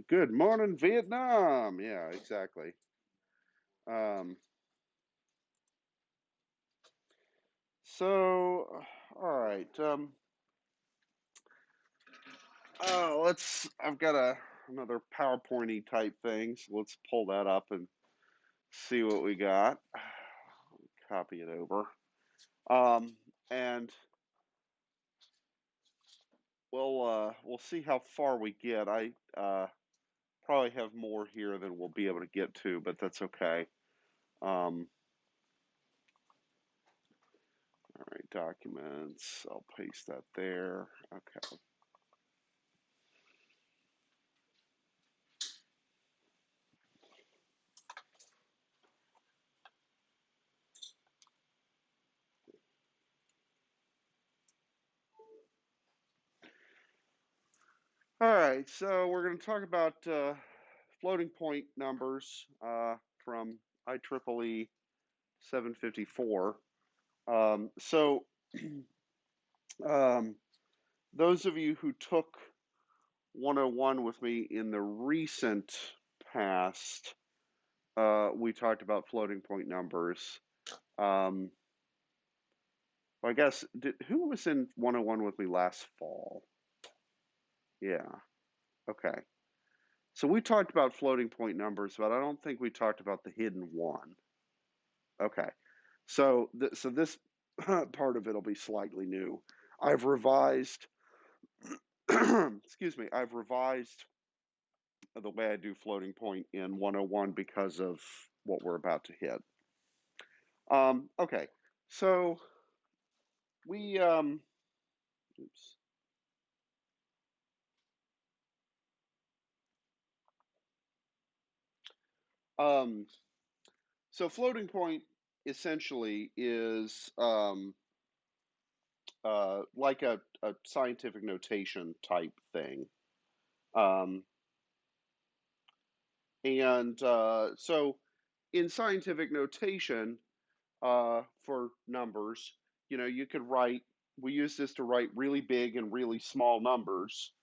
Good morning, Vietnam. Yeah, exactly. Um, so, all right. I've got another PowerPointy type thing, so let's pull that up and see what we got. Copy it over. And we'll see how far we get. I probably have more here than we'll be able to get to, but that's okay. Um, all right, documents. I'll paste that there. Okay. All right, so we're going to talk about floating point numbers from IEEE 754. So um, those of you who took 101 with me in the recent past, we talked about floating point numbers. Um, well, I guess, who was in 101 with me last fall? Yeah, okay. So we talked about floating point numbers, but I don't think we talked about the hidden one. Okay. So this part of it'll be slightly new. I've revised, excuse me, I've revised the way I do floating point in 101 because of what we're about to hit. Okay, so we, oops. Um, so floating point essentially is like a scientific notation type thing. Um, and in scientific notation, for numbers, you could write, we use this to write really big and really small numbers.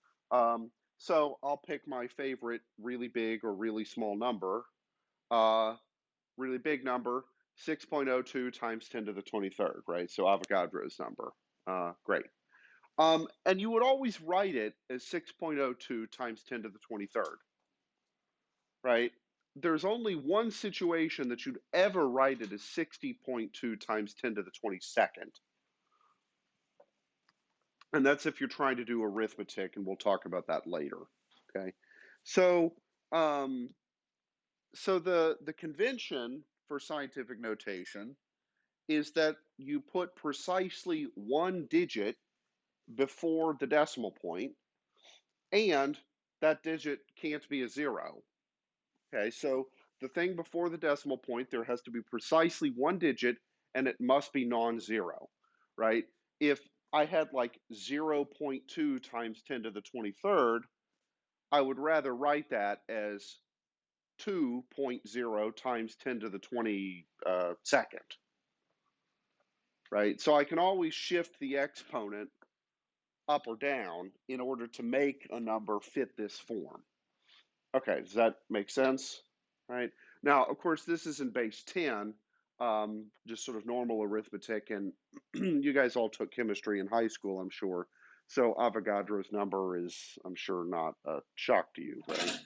So I'll pick my favorite really big or really small number. Uh, Really big number, 6.02 times 10 to the 23rd, right? So Avogadro's number. Great. And you would always write it as 6.02 times 10 to the 23rd, right? There's only one situation that you'd ever write it as 60.2 times 10 to the 22nd. And that's if you're trying to do arithmetic, and we'll talk about that later. Okay. So, um, so the convention for scientific notation is that you put precisely one digit before the decimal point, and that digit can't be a zero. Okay, so the thing before the decimal point, there has to be precisely one digit and it must be non-zero, right? If I had like 0.2 times 10 to the 23rd, I would rather write that as 2.0 times 10 to the 22nd, right? So I can always shift the exponent up or down in order to make a number fit this form. Okay, does that make sense? Right. Now, of course, this is in base 10, just sort of normal arithmetic, and you guys all took chemistry in high school, I'm sure. So Avogadro's number is, I'm sure, not a shock to you, right?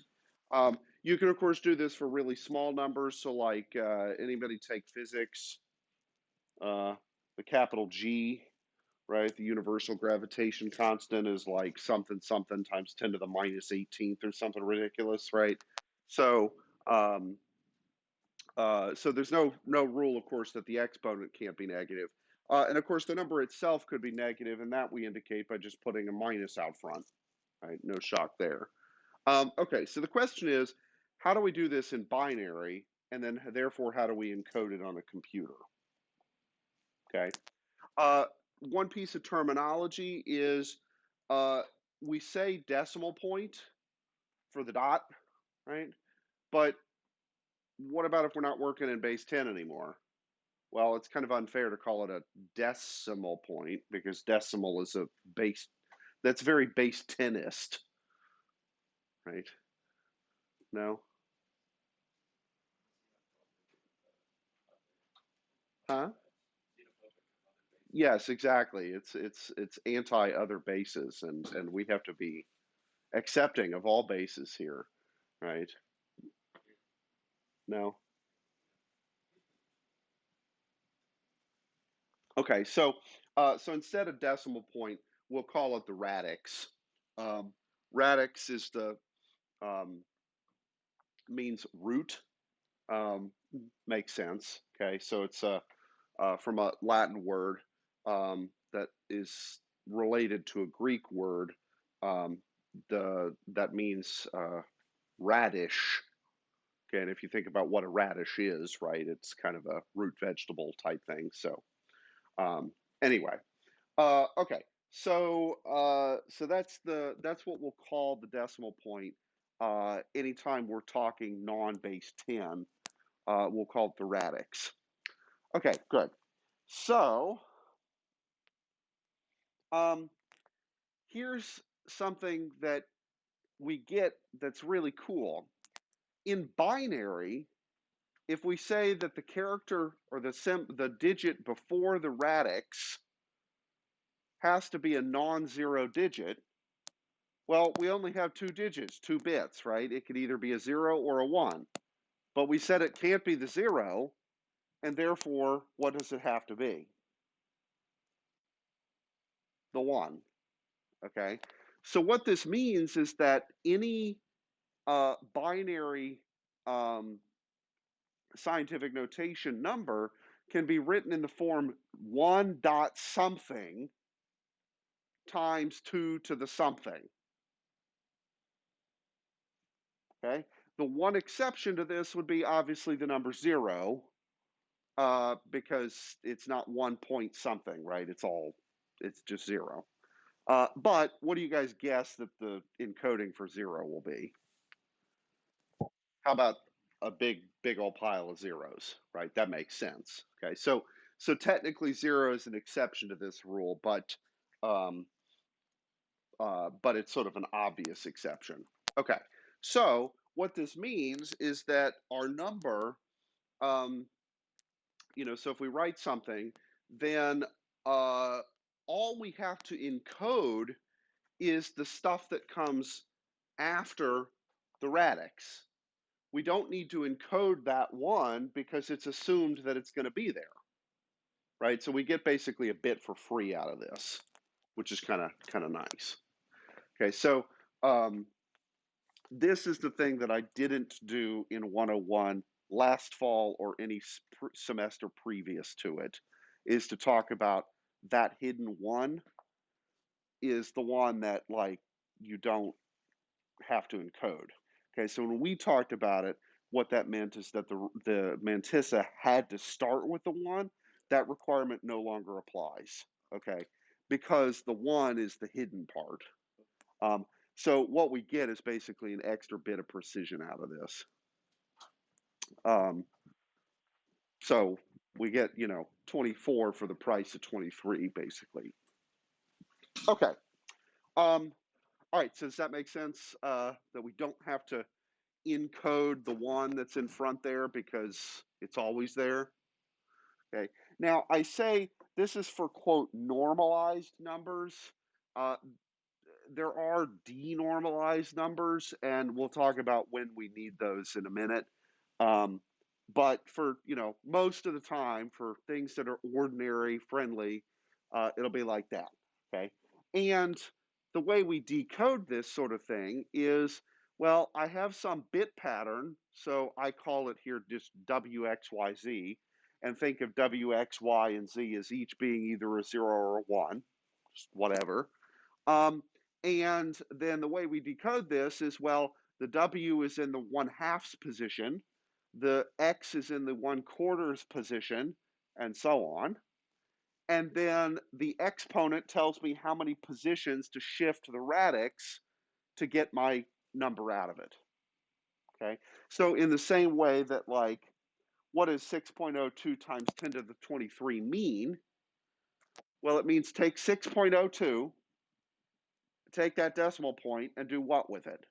You can, of course, do this for really small numbers. So, like anybody take physics, uh, the capital G, right? The universal gravitation constant is like something something times 10 to the minus 18th or something ridiculous, right? So, um, so there's no rule, of course, that the exponent can't be negative. And of course, the number itself could be negative, and that we indicate by just putting a minus out front, right? No shock there. Okay, so the question is, how do we do this in binary? And then, therefore, how do we encode it on a computer? Okay. Uh, One piece of terminology is uh, we say decimal point for the dot, right? But what about if we're not working in base 10 anymore? Well, it's kind of unfair to call it a decimal point because decimal is a base that's very base tenist, right? No? Huh? Yes, exactly. It's anti other bases, and we have to be accepting of all bases here, right? No? Okay, so instead of decimal point, we'll call it the radix. Radix is the um, means root. Um, Makes sense. Okay, so it's from a Latin word that is related to a Greek word um, the that means radish. Okay, and if you think about what a radish is, right, it's kind of a root vegetable type thing. So um, anyway, okay, so that's what we'll call the decimal point. Anytime we're talking non-base 10, we'll call it the radix. Okay, good. So um, here's something that we get that's really cool. In binary, if we say that the character or the digit before the radix has to be a non-zero digit, well, we only have two digits, 2 bits, right? It could either be a 0 or a 1. But we said it can't be the 0, and therefore, what does it have to be? The 1, okay? So what this means is that any binary um, scientific notation number can be written in the form 1 dot something times 2 to the something. Okay. The one exception to this would be obviously the number 0, because it's not 1 point something, right? It's just 0. But what do you guys guess that the encoding for 0 will be? How about a big old pile of zeros, right? That makes sense. Okay, so technically 0 is an exception to this rule, um, but it's sort of an obvious exception. Okay, so what this means is that our number, um, so if we write something, then all we have to encode is the stuff that comes after the radix. We don't need to encode that 1 because it's assumed that it's going to be there, right? So we get basically a bit for free out of this, which is kind of nice. Okay, so um, this is the thing that I didn't do in 101 last fall or any semester previous to it, is to talk about that hidden 1 is the one that like you don't have to encode. Okay, so when we talked about it, what that meant is that the mantissa had to start with the 1. That requirement no longer applies. Okay, because the 1 is the hidden part. Um, so what we get is basically an extra bit of precision out of this. Um, so we get 24 for the price of 23, basically. Okay. All right. So does that make sense? That we don't have to encode the 1 that's in front there because it's always there. Okay. Now I say this is for quote normalized numbers. Uh, there are denormalized numbers, and we'll talk about when we need those in a minute. Um, but for most of the time, for things that are ordinary, friendly, it'll be like that. Okay, and the way we decode this sort of thing is, well, I have some bit pattern, so I call it here just WXYZ, and think of W, X, Y, and Z as each being either a 0 or a 1, just whatever. Um, and then the way we decode this is, well, the W is in the 1/2 position, the X is in the 1/4 position, and so on. And then the exponent tells me how many positions to shift the radix to get my number out of it. Okay. So in the same way that, like, what does 6.02 times 10 to the 23 mean? Well, it means take 6.02, take that decimal point, and do what with it?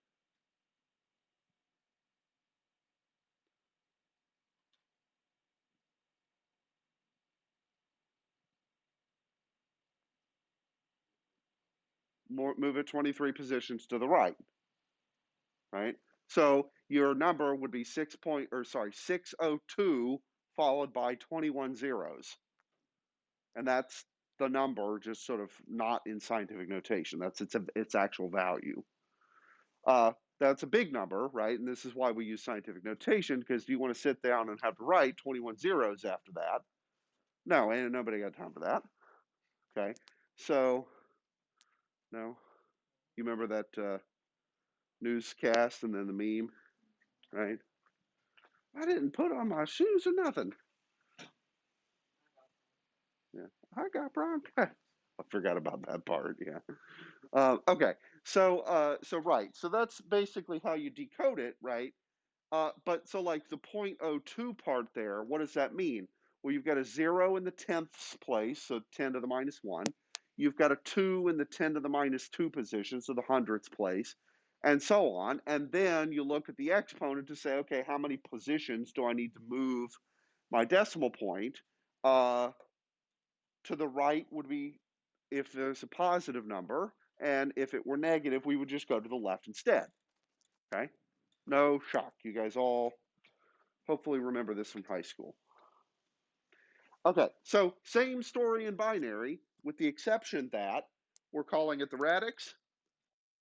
move it 23 positions to the right, right? So your number would be 602 followed by 21 zeros. And that's the number, just sort of not in scientific notation. That's its actual value. That's a big number, right? And this is why we use scientific notation, because do you want to sit down and have to write 21 zeros after that? No, ain't nobody got time for that. Okay, so no, you remember that newscast and then the meme, right? I didn't put on my shoes or nothing. Yeah, I got bronchitis. I forgot about that part. Yeah. Okay. So right. So that's basically how you decode it, right? But so like the 0.02 part there, what does that mean? Well, you've got a 0 in the tenths place, so 10 to the minus 1. You've got a 2 in the 10 to the minus 2 position, so the hundredths place, and so on. And then you look at the exponent to say, okay, how many positions do I need to move my decimal point? To the right would be if there's a positive number, and if it were negative, we would just go to the left instead. Okay? No shock. You guys all hopefully remember this from high school. Okay, so same story in binary, with the exception that we're calling it the radix.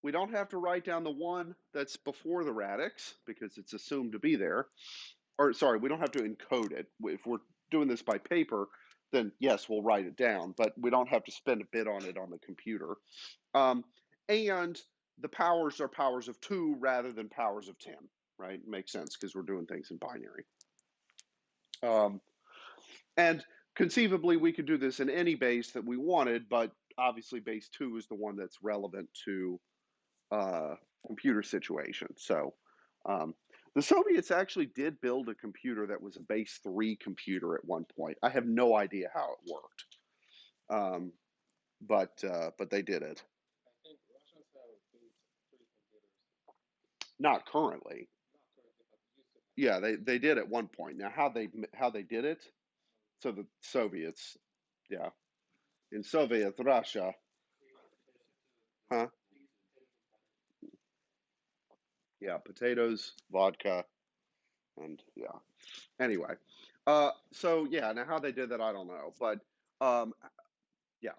We don't have to write down the one that's before the radix because it's assumed to be there. Or sorry, we don't have to encode it. If we're doing this by paper, then yes, we'll write it down, but we don't have to spend a bit on it on the computer. And the powers are powers of 2 rather than powers of 10, right? Makes sense because we're doing things in binary. And conceivably, we could do this in any base that we wanted, but obviously base 2 is the one that's relevant to computer situation. So the Soviets actually did build a computer that was a base 3 computer at one point. I have no idea how it worked, but they did it. I think Russians have base 3 computers. Not currently. Not currently, but used to have. Yeah, they did at one point. Now how they did it? So the Soviets, yeah, in Soviet Russia, huh? Yeah, potatoes, vodka, and yeah. Anyway, so yeah, now how they did that, I don't know, but um, yeah.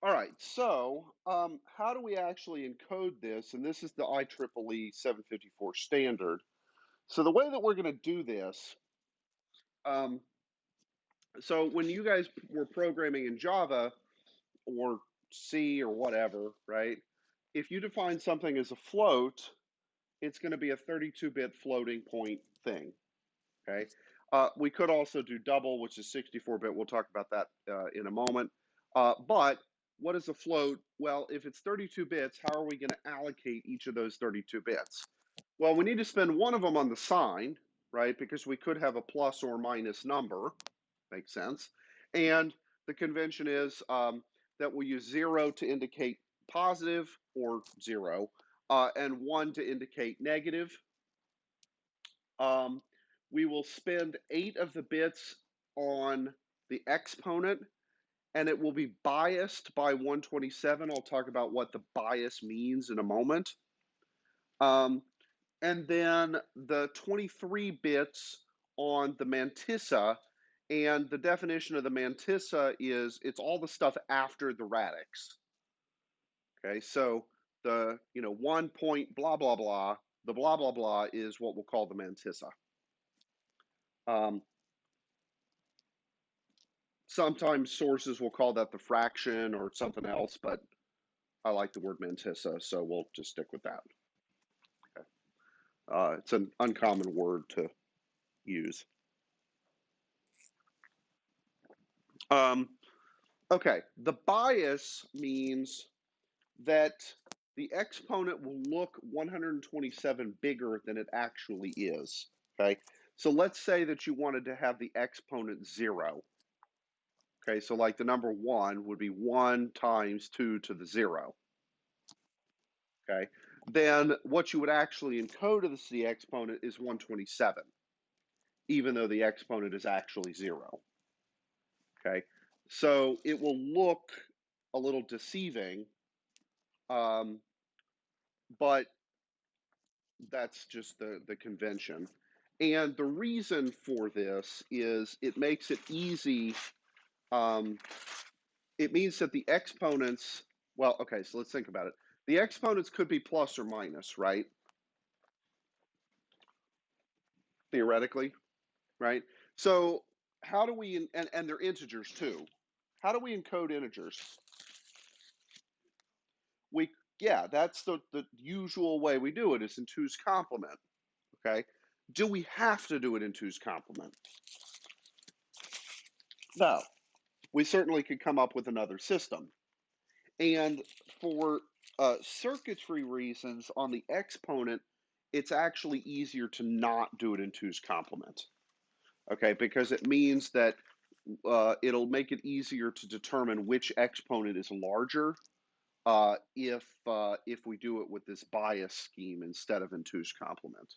All right, so how do we actually encode this? And this is the IEEE 754 standard. So the way that we're going to do this, um, so when you guys were programming in Java or C or whatever, right? If you define something as a float, it's going to be a 32-bit floating point thing. Okay. We could also do double, which is 64-bit. We'll talk about that in a moment. But what is a float? Well, if it's 32 bits, how are we going to allocate each of those 32 bits? Well, we need to spend one of them on the sign, right? Because we could have a plus or minus number. Makes sense. And the convention is that we'll use 0 to indicate positive or 0, and 1 to indicate negative. We will spend 8 of the bits on the exponent, and it will be biased by 127. I'll talk about what the bias means in a moment. And then the 23 bits on the mantissa, and the definition of the mantissa is it's all the stuff after the radix. Okay, so the 1 point blah blah blah, the blah blah blah is what we'll call the mantissa. Sometimes sources will call that the fraction or something else, but I like the word mantissa, so we'll just stick with that. Okay. It's an uncommon word to use. Okay, the bias means that the exponent will look 127 bigger than it actually is. Okay, so let's say that you wanted to have the exponent 0. Okay, so like the number 1 would be 1 times 2 to the 0. Okay, then what you would actually encode as the exponent is 127, even though the exponent is actually 0. Okay, so it will look a little deceiving But that's just the convention. And the reason for this is it makes it easy. It means that the exponents, well, okay, so let's think about it. The exponents could be plus or minus, right? Theoretically, right? So how do we, and they're integers too. How do we encode integers? We, yeah, that's the usual way we do it is in two's complement, okay? Do we have to do it in two's complement? No. We certainly could come up with another system. And for circuitry reasons on the exponent, it's actually easier to not do it in two's complement, okay? Because it means that it'll make it easier to determine which exponent is larger if we do it with this bias scheme instead of in two's complement.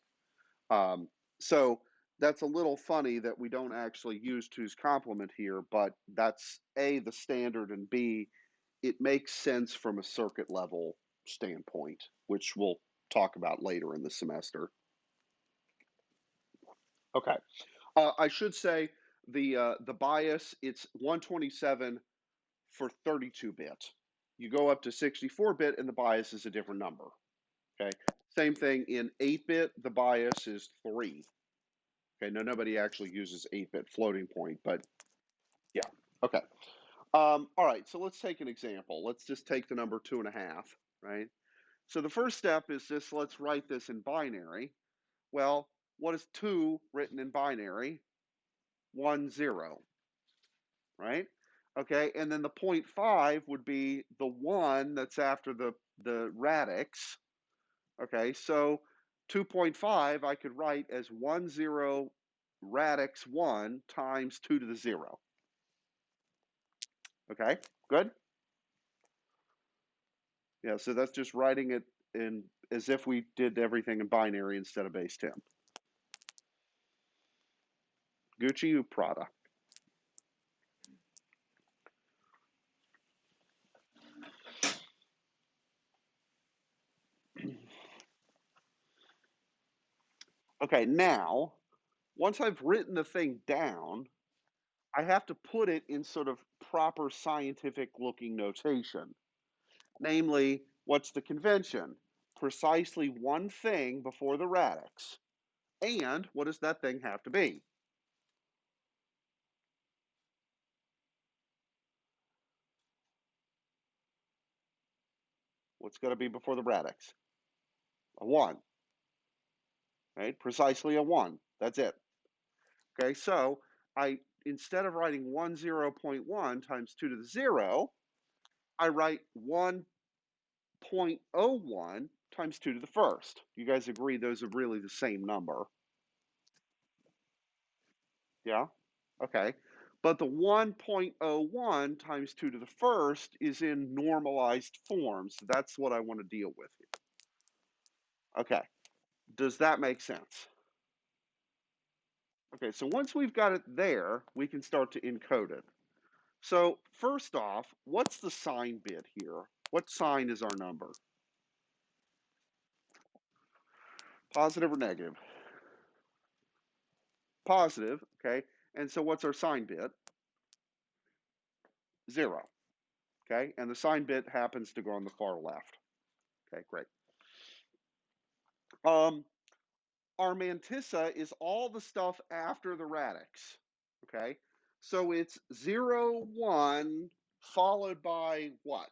So that's a little funny that we don't actually use two's complement here, but that's A, the standard, and B, it makes sense from a circuit level standpoint, which we'll talk about later in the semester. Okay, I should say the bias, it's 127 for 32-bit. You go up to 64-bit and the bias is a different number, okay? Same thing in 8-bit, the bias is 3. Okay, no, nobody actually uses 8-bit floating point, but yeah, okay. All right, so let's take an example. Let's just take the number 2.5, right? So the first step is just let's write this in binary. Well, what is 2 written in binary? 1, 0, right? Okay, and then the 0.5 would be the 1 that's after the radix. Okay, so 2.5 I could write as 1, 0 radix 1 times 2 to the 0. Okay, good? Yeah, so that's just writing it in as if we did everything in binary instead of base 10. Gucci or Prada? Okay, now, once I've written the thing down, I have to put it in sort of proper scientific looking notation. Namely, what's the convention? Precisely one thing before the radix. And what does that thing have to be? What's going to be before the radix? A 1, right? Precisely a 1. That's it. Okay, so I, instead of writing 10.1 times 2 to the 0, I write 1.01 times 2 to the first. You guys agree those are really the same number? Yeah? Okay. But the 1.01 times 2 to the first is in normalized form, so that's what I want to deal with here. Okay. Does that make sense? Okay, so once we've got it there, we can start to encode it. So first off, what's the sign bit here? What sign is our number? Positive or negative? Positive, okay. And so what's our sign bit? 0, okay. And the sign bit happens to go on the far left. Okay, great. Our mantissa is all the stuff after the radix, okay. So it's 0, 1, followed by what?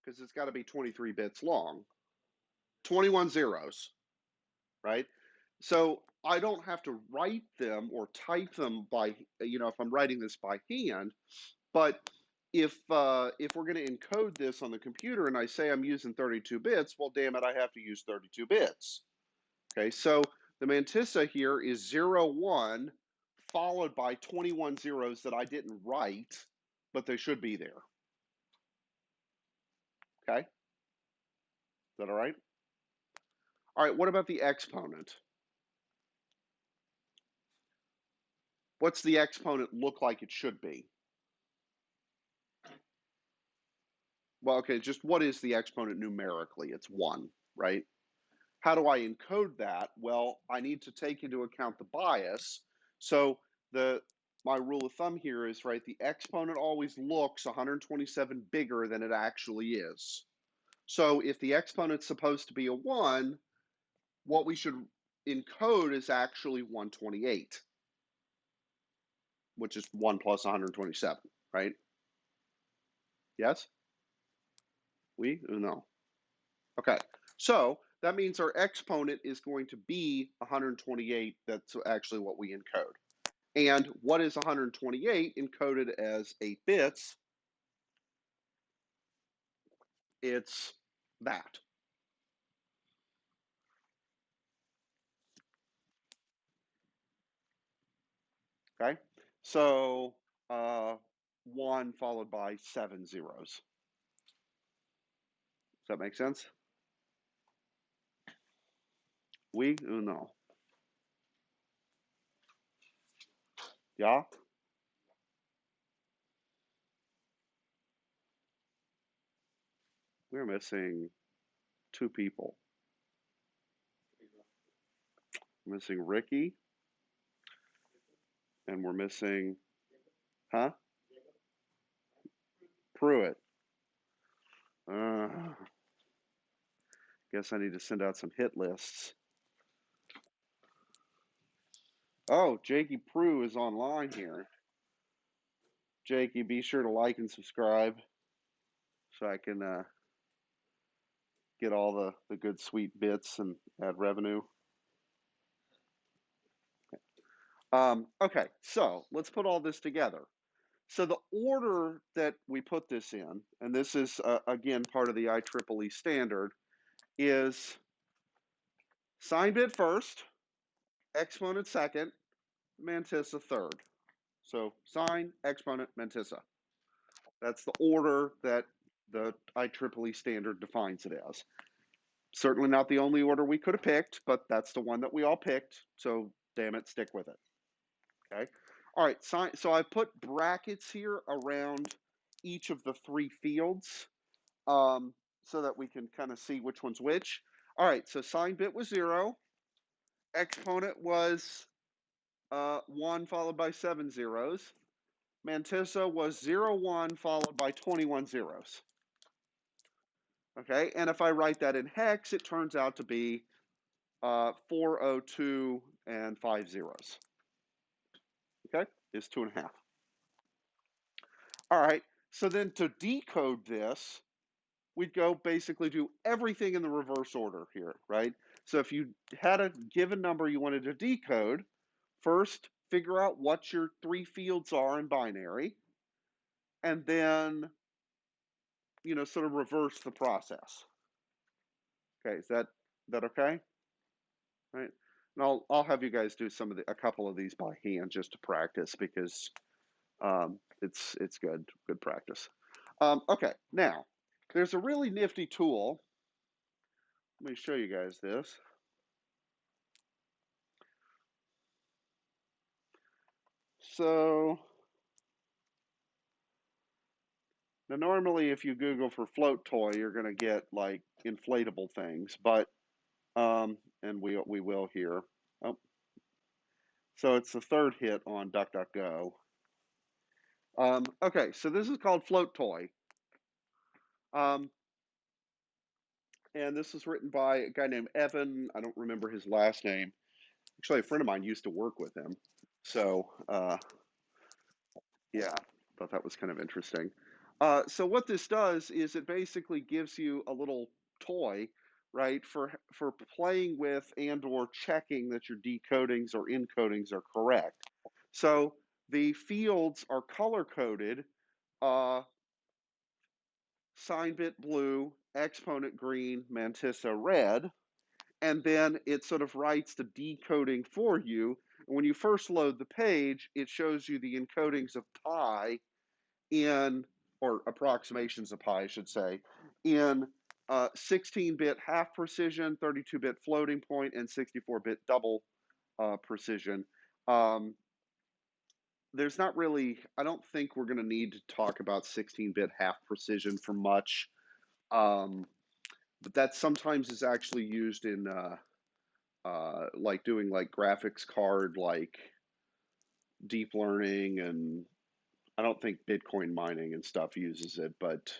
Because it's got to be 23 bits long. 21 zeros, right? So I don't have to write them or type them by, if I'm writing this by hand, but if we're going to encode this on the computer and I say I'm using 32 bits, well, damn it, I have to use 32 bits. Okay, so the mantissa here is 0, 1, followed by 21 zeros that I didn't write, but they should be there. Okay, is that all right? All right, what about the exponent? What's the exponent look like it should be? well, okay, just what is the exponent numerically? It's 1, right? How do I encode that? Well, I need to take into account the bias. So my rule of thumb here is, right, the exponent always looks 127 bigger than it actually is. So if the exponent's supposed to be a 1, what we should encode is actually 128, which is 1 plus 127, right? Yes? We? No. Okay. So that means our exponent is going to be 128. That's actually what we encode. And what is 128 encoded as 8 bits? It's that. Okay. So 1 followed by 7 zeros. Does that make sense? We? No. Yeah? We're missing 2 people. We're missing Ricky, and we're missing, huh? Pruitt. Guess I need to send out some hit lists. Oh, Jakey Prue is online here. Jakey, be sure to like and subscribe so I can get all the good sweet bits and add revenue. Okay, so let's put all this together. So the order that we put this in, and this is again part of the IEEE standard, is sign bit first, exponent second, mantissa third. So sign, exponent, mantissa. That's the order that the IEEE standard defines it as. Certainly not the only order we could have picked, but that's the one that we all picked. So damn it, stick with it. Okay. All right. So I've put brackets here around each of the 3 fields so that we can kind of see which one's which. All right. So sign bit was 0. Exponent was 1 followed by 7 zeros. Mantissa was 0, 1 followed by 21 zeros. Okay. And if I write that in hex, it turns out to be 402 and 5 zeros. Okay, is 2.5. All right, so then to decode this, we'd go basically do everything in the reverse order here, right? So if you had a given number you wanted to decode, first figure out what your 3 fields are in binary, and then, sort of reverse the process. Okay, is that okay? Right? And I'll have you guys do a couple of these by hand just to practice because it's good practice. Okay, now there's a really nifty tool. Let me show you guys this. So now normally if you Google for float toy, you're going to get like inflatable things, but and we will here. Oh, so it's the 3rd hit on DuckDuckGo. Okay, so this is called float toy. And this was written by a guy named Evan. I don't remember his last name. Actually, a friend of mine used to work with him. So, yeah, thought that was kind of interesting. So what this does is it basically gives you a little toy, right, for playing with and or checking that your decodings or encodings are correct. So the fields are color coded, sign bit blue, exponent green, mantissa red, and then it sort of writes the decoding for you. And when you first load the page, it shows you the encodings of pi in, or approximations of pi, I should say, in 16-bit half precision, 32-bit floating point, and 64-bit double precision. there's not really, I don't think we're going to need to talk about 16-bit half precision for much. Um, but that sometimes is actually used in like doing like graphics card, like deep learning, and I don't think Bitcoin mining and stuff uses it, but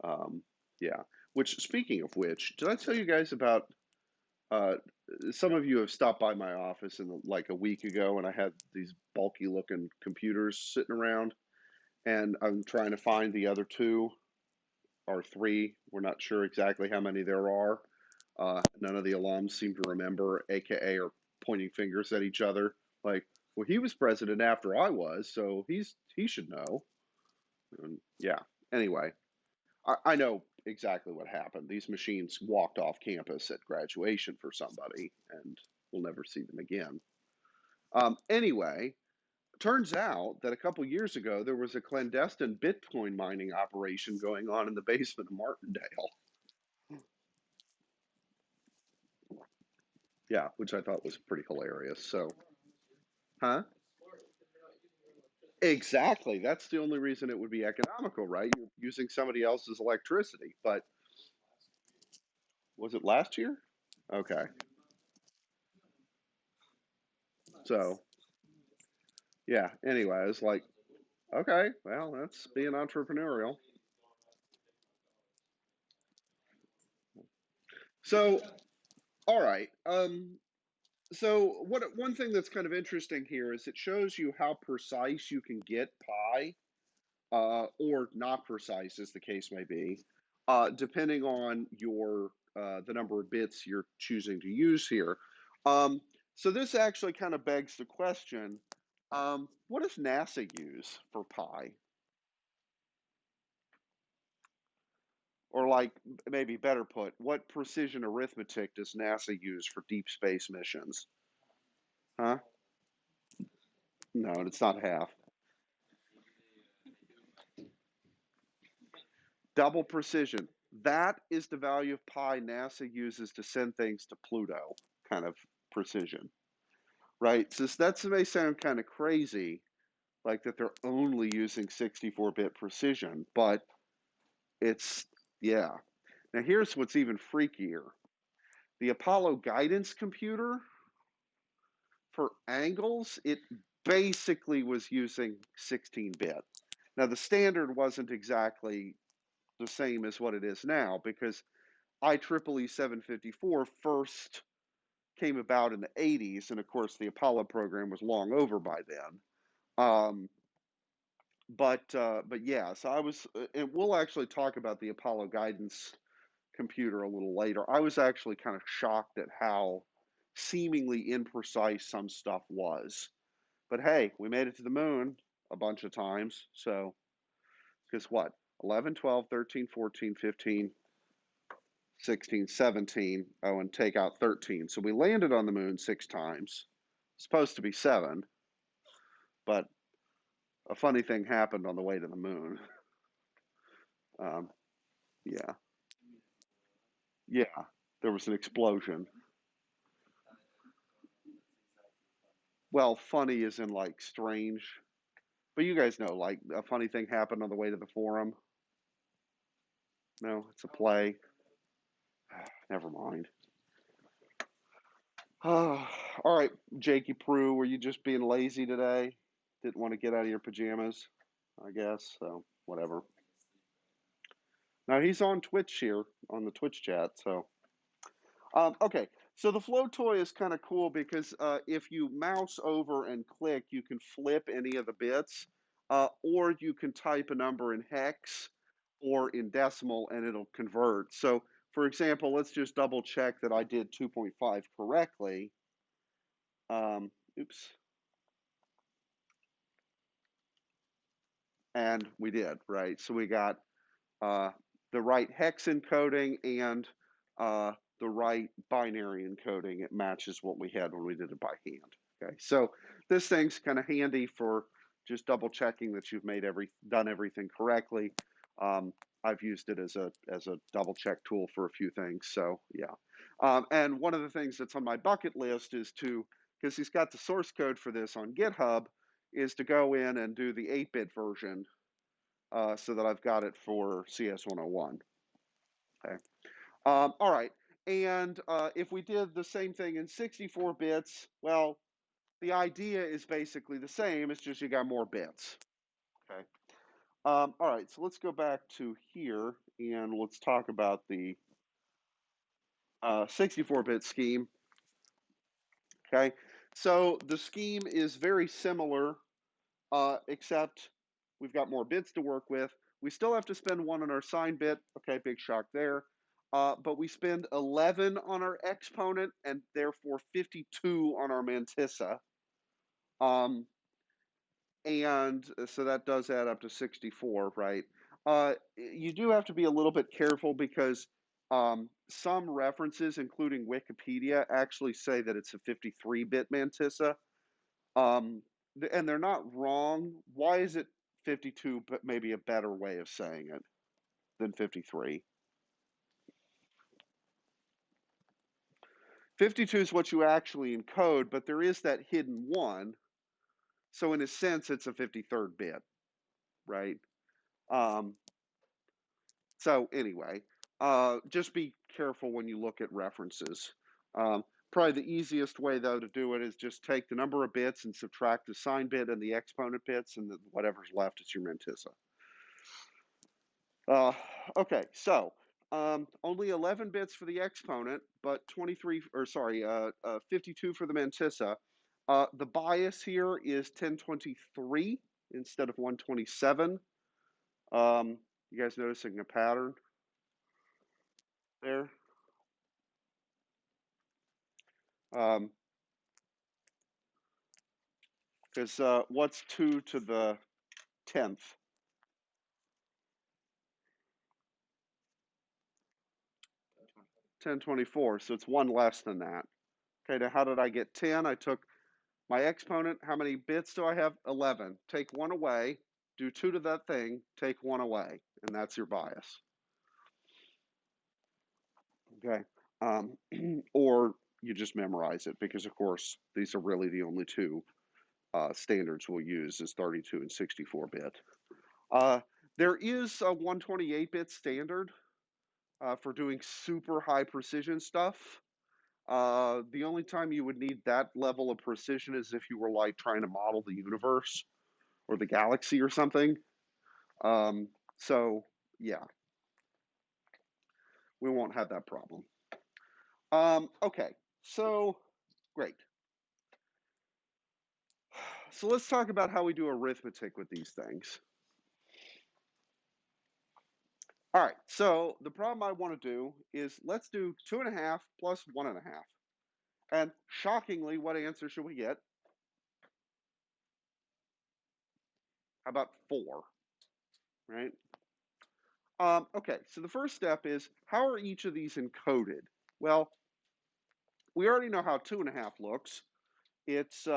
um, yeah. Which, speaking of which, did I tell you guys about? Uh, some of you have stopped by my office in like a week ago, and I had these bulky looking computers sitting around, and I'm trying to find the other two or three. We're not sure exactly how many there are. None of the alums seem to remember, aka are pointing fingers at each other, like, well, he was president after I was, so he should know. And yeah. Anyway, I know exactly what happened. These machines walked off campus at graduation for somebody, and we'll never see them again. Anyway, turns out that a couple years ago there was a clandestine Bitcoin mining operation going on in the basement of Martindale. Yeah, which I thought was pretty hilarious. So, huh? Exactly. That's the only reason it would be economical, right? You're using somebody else's electricity. But was it last year? Okay. So, yeah. Anyway, I was like, okay, well, that's being entrepreneurial. So, all right. So one thing that's kind of interesting here is it shows you how precise you can get pi, or not precise, as the case may be, depending on your the number of bits you're choosing to use here. Um, so this actually kind of begs the question: what does NASA use for pi? Or, like, maybe better put, what precision arithmetic does NASA use for deep space missions? Huh? No, it's not half. Double precision. That is the value of pi NASA uses to send things to Pluto, kind of precision, right? So that may sound kind of crazy, like that they're only using 64-bit precision, but it's, yeah. Now, here's what's even freakier. The Apollo guidance computer, for angles, it basically was using 16-bit. Now, the standard wasn't exactly the same as what it is now, because IEEE 754 first came about in the 80s, and of course the Apollo program was long over by then. Um, but yeah, so I was, and we'll actually talk about the Apollo guidance computer a little later. I was actually kind of shocked at how seemingly imprecise some stuff was. But hey, we made it to the moon a bunch of times. So, because what? 11, 12, 13, 14, 15, 16, 17. Oh, and take out 13. So we landed on the moon 6 times. Supposed to be 7, but a funny thing happened on the way to the moon. Um, yeah. Yeah. There was an explosion. Well, funny is in like strange. But you guys know, like, a funny thing happened on the way to the forum. No, it's a play. Never mind. All right, Jakey Prue, were you just being lazy today? Didn't want to get out of your pajamas, I guess. So, whatever. Now he's on Twitch here on the Twitch chat. So, okay. So the flow toy is kind of cool because if you mouse over and click, you can flip any of the bits, or you can type a number in hex or in decimal, and it'll convert. So, for example, let's just double check that I did 2.5 correctly. Oops. And we did, right? So we got uh, the right hex encoding and the right binary encoding. It matches what we had when we did it by hand. Okay, so this thing's kind of handy for just double checking that you've done everything correctly. I've used it as a double check tool for a few things. So yeah, and one of the things that's on my bucket list is to, because he's got the source code for this on GitHub, is to go in and do the 8-bit version so that I've got it for CS101. Okay. All right. And if we did the same thing in 64 bits, well, the idea is basically the same. It's just you got more bits. Okay. All right. So let's go back to here and let's talk about the 64-bit scheme. Okay. So the scheme is very similar, except we've got more bits to work with. We still have to spend 1 on our sign bit. Okay, big shock there. But we spend 11 on our exponent and therefore 52 on our mantissa. And so that does add up to 64, right? You do have to be a little bit careful because some references, including Wikipedia, actually say that it's a 53-bit mantissa. And they're not wrong. Why is it 52, but maybe a better way of saying it than 53? 52 is what you actually encode, but there is that hidden 1. So in a sense, it's a 53rd bit, right? So anyway, just be careful when you look at references. Probably the easiest way, though, to do it is just take the number of bits and subtract the sign bit and the exponent bits, and whatever's left is your mantissa. Okay, so only 11 bits for the exponent, but 52 for the mantissa. The bias here is 1023 instead of 127. You guys noticing a pattern there? Because what's 2 to the 10th? 1024, so it's 1 less than that. Okay, now how did I get 10? I took my exponent. How many bits do I have? 11. Take 1 away, do 2 to that thing, take 1 away, and that's your bias. Okay, or you just memorize it because, of course, these are really the only two standards we'll use is 32 and 64-bit. There is a 128-bit standard for doing super high precision stuff. The only time you would need that level of precision is if you were like trying to model the universe or the galaxy or something. So yeah, we won't have that problem. Okay, so great. So let's talk about how we do arithmetic with these things. All right, so the problem I want to do is let's do 2.5 plus 1.5. And shockingly, what answer should we get? How about 4, right? Okay, so the first step is, how are each of these encoded? Well, we already know how 2.5 looks. Its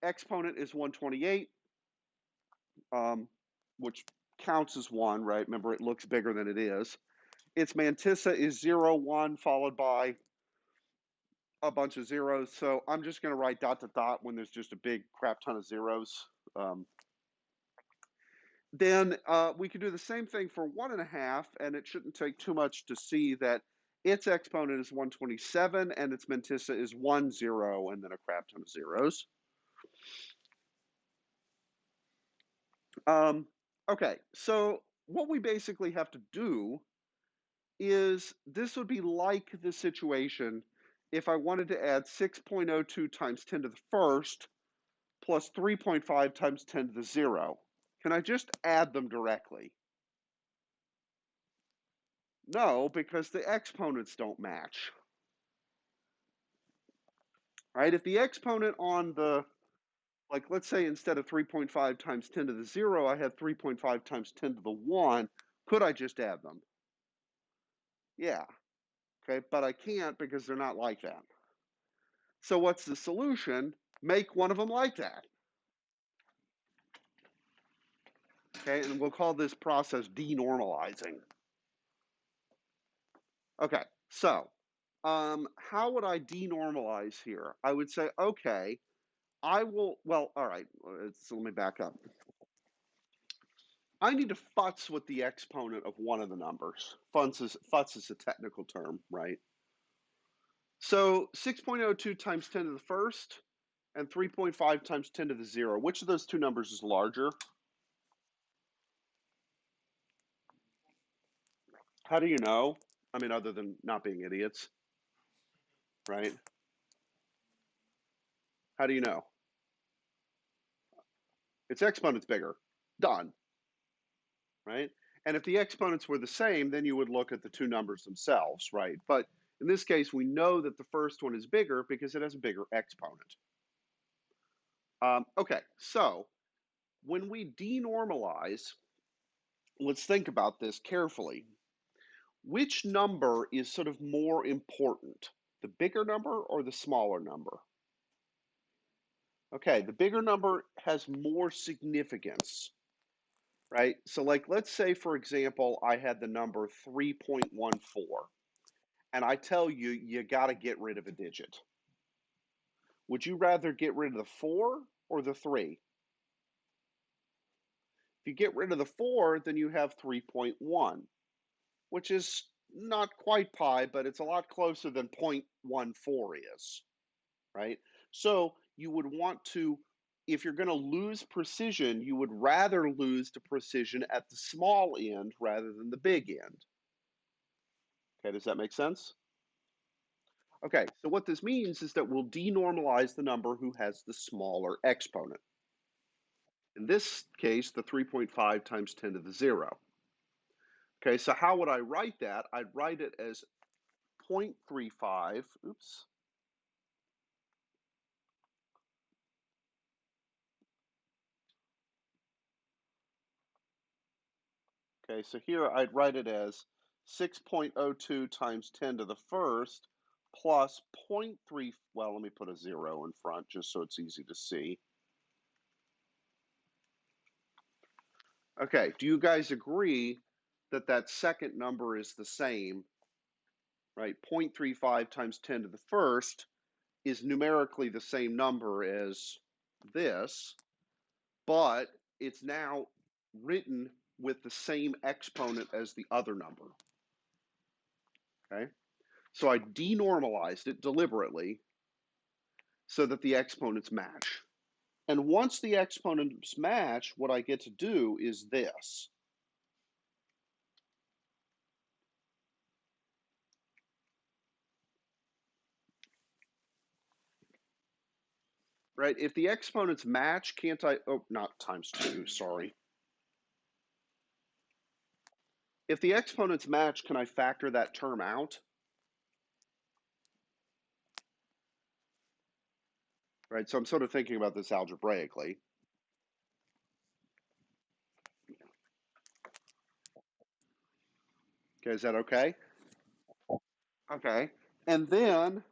exponent is 128, which counts as 1, right? Remember, it looks bigger than it is. Its mantissa is 0, 1, followed by a bunch of zeros. So I'm just going to write dot to dot when there's just a big crap ton of zeros. Then we can do the same thing for 1.5, and it shouldn't take too much to see that its exponent is 127 and its mantissa is 1, 0, and then a crap ton of zeros. Okay, so what we basically have to do is this would be like the situation if I wanted to add 6.02 times 10 to the first plus 3.5 times 10 to the 0. Can I just add them directly? No, because the exponents don't match. Right? If the exponent on the, like, let's say instead of 3.5 times 10 to the 0, I had 3.5 times 10 to the 1, could I just add them? Yeah. Okay, but I can't because they're not like that. So what's the solution? Make one of them like that. Okay, and we'll call this process denormalizing. Okay, so how would I denormalize here? I would say, okay, I will, well, all right, so let me back up. I need to futz with the exponent of one of the numbers. Futz is a technical term, right? So 6.02 times 10 to the first and 3.5 times 10 to the 0. Which of those two numbers is larger? How do you know? I mean, other than not being idiots, right? How do you know? Its exponent's bigger. Done, right? And if the exponents were the same, then you would look at the two numbers themselves, right? But in this case, we know that the first one is bigger because it has a bigger exponent. Okay, so when we denormalize, let's think about this carefully. Which number is sort of more important, the bigger number or the smaller number? Okay, the bigger number has more significance, right? So like, let's say, for example, I had the number 3.14, and I tell you, you got to get rid of a digit. Would you rather get rid of the 4 or the 3? If you get rid of the 4, then you have 3.1, which is not quite pi, but it's a lot closer than 0.14 is, right? So you would want to, if you're going to lose precision, you would rather lose the precision at the small end rather than the big end. Okay, does that make sense? Okay, so what this means is that we'll denormalize the number who has the smaller exponent. In this case, the 3.5 times 10 to the 0. Okay, so how would I write that? I'd write it as 0.35, oops. Okay, so here I'd write it as 6.02 times 10 to the first plus 0.3, well, let me put a 0 in front just so it's easy to see. Okay, do you guys agree that that second number is the same, right? 0.35 times 10 to the first is numerically the same number as this, but it's now written with the same exponent as the other number, okay? So I denormalized it deliberately so that the exponents match. And once the exponents match, what I get to do is this. Right? If the exponents match, can't I, oh, not times 2, sorry. If the exponents match, can I factor that term out? Right, so I'm sort of thinking about this algebraically. Okay, is that okay? Okay, and then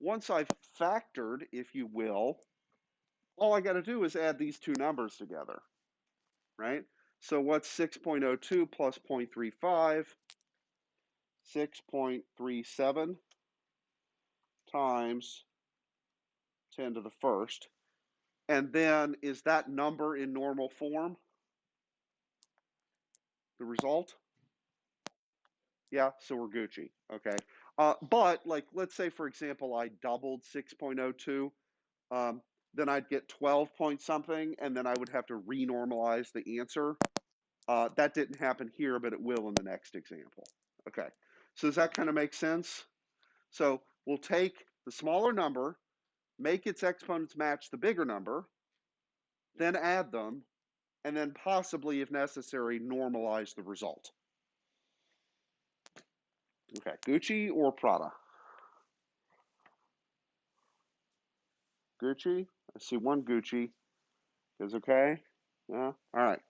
once I've factored, if you will, all I got to do is add these two numbers together, right? So what's 6.02 plus 0.35? 6.37 times 10 to the first. And then is that number in normal form? The result? Yeah, so we're Gucci. Okay. But like, let's say, for example, I doubled 6.02, then I'd get 12 point something, and then I would have to renormalize the answer. That didn't happen here, but it will in the next example. Okay. So does that kind of make sense? So we'll take the smaller number, make its exponents match the bigger number, then add them, and then possibly, if necessary, normalize the result. Okay, Gucci or Prada? Gucci. I see one Gucci. Is okay? Yeah. All right.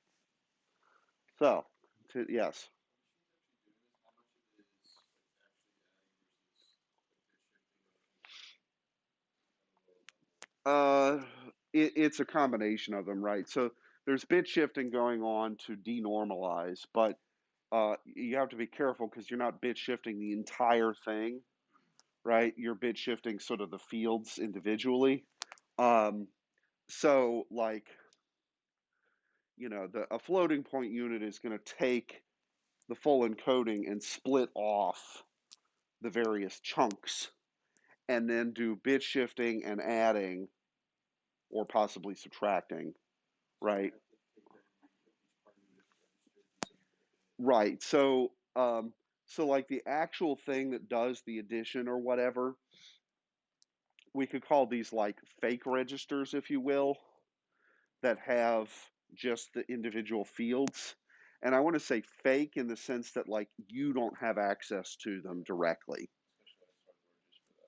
So, yes. Uh, it's a combination of them, right? So there's bit shifting going on to denormalize, but you have to be careful because you're not bit shifting the entire thing, right? You're bit shifting sort of the fields individually. Um, so like, a floating point unit is going to take the full encoding and split off the various chunks and then do bit shifting and adding or possibly subtracting, right? Right. So like the actual thing that does the addition or whatever, we could call these like fake registers, if you will, that have just the individual fields. And I want to say fake in the sense that like you don't have access to them directly.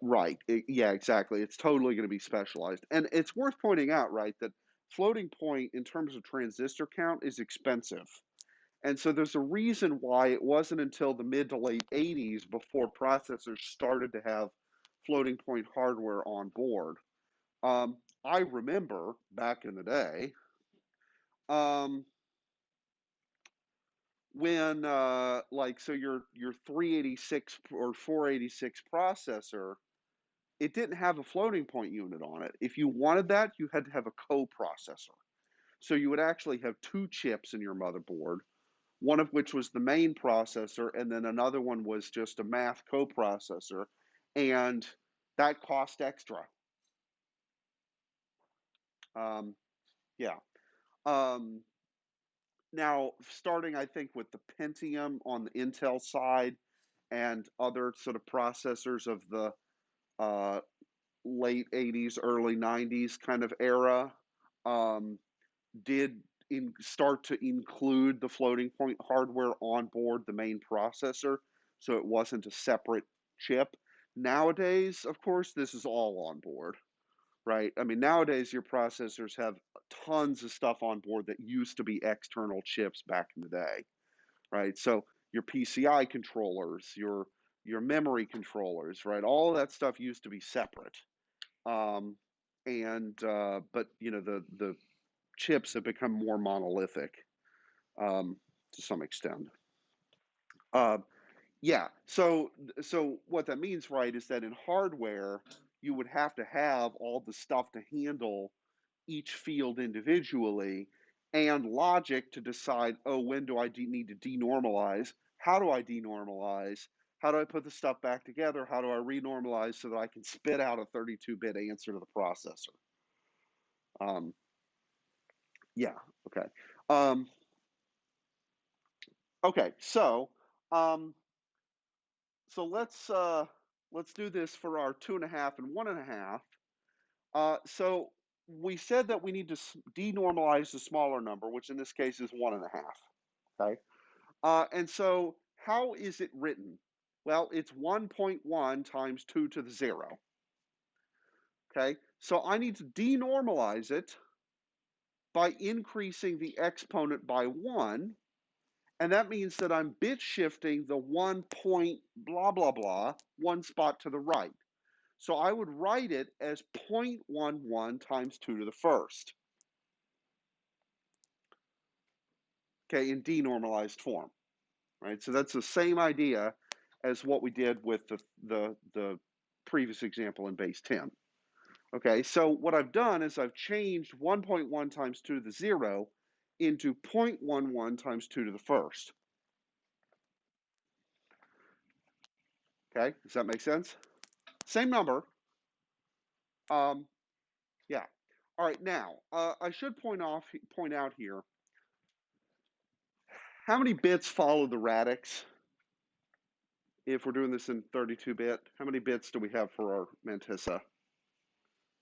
Right. Yeah, exactly. It's totally going to be specialized. And it's worth pointing out, right, that floating point in terms of transistor count is expensive. And so there's a reason why it wasn't until the mid to late 80s before processors started to have floating point hardware on board. I remember back in the day um, when like so your 386 or 486 processor, it didn't have a floating point unit on it. If you wanted that, you had to have a co-processor. So you would actually have two chips in your motherboard, one of which was the main processor, and then another one was just a math coprocessor, and that cost extra. Um, yeah. Um, Now, starting, I think, with the Pentium on the Intel side and other sort of processors of the uh, late 80s, early 90s kind of era, um, did start to include the floating point hardware on board the main processor, so it wasn't a separate chip. Nowadays, of course, this is all on board, right? I mean, nowadays your processors have tons of stuff on board that used to be external chips back in the day, right? So your PCI controllers, your memory controllers, right? All of that stuff used to be separate. Um, and but the chips have become more monolithic to some extent. Uh, yeah. So what that means, right, is that in hardware you would have to have all the stuff to handle each field individually, and logic to decide, oh, when do I need to denormalize? How do I denormalize? How do I put the stuff back together? How do I renormalize so that I can spit out a 32-bit answer to the processor? Um, yeah. Okay. Um, okay. Um, so let's do this for our 2.5 and 1.5. So we said that we need to denormalize the smaller number, which in this case is 1.5. Okay. And so how is it written? Well, it's 1.1 times 2 to the 0. Okay. So I need to denormalize it by increasing the exponent by 1. And that means that I'm bit shifting the 1 point blah, blah, blah, one spot to the right. So I would write it as 0.11 times 2 to the first. Okay, in denormalized form. Right? So that's the same idea as what we did with the previous example in base 10. Okay, so what I've done is I've changed 1.1 times 2 to the 0 into 0.11 times 2 to the first. Okay, does that make sense? Same number. Um, yeah. All right, now, I should point out here, how many bits follow the radix if we're doing this in 32-bit? How many bits do we have for our mantissa?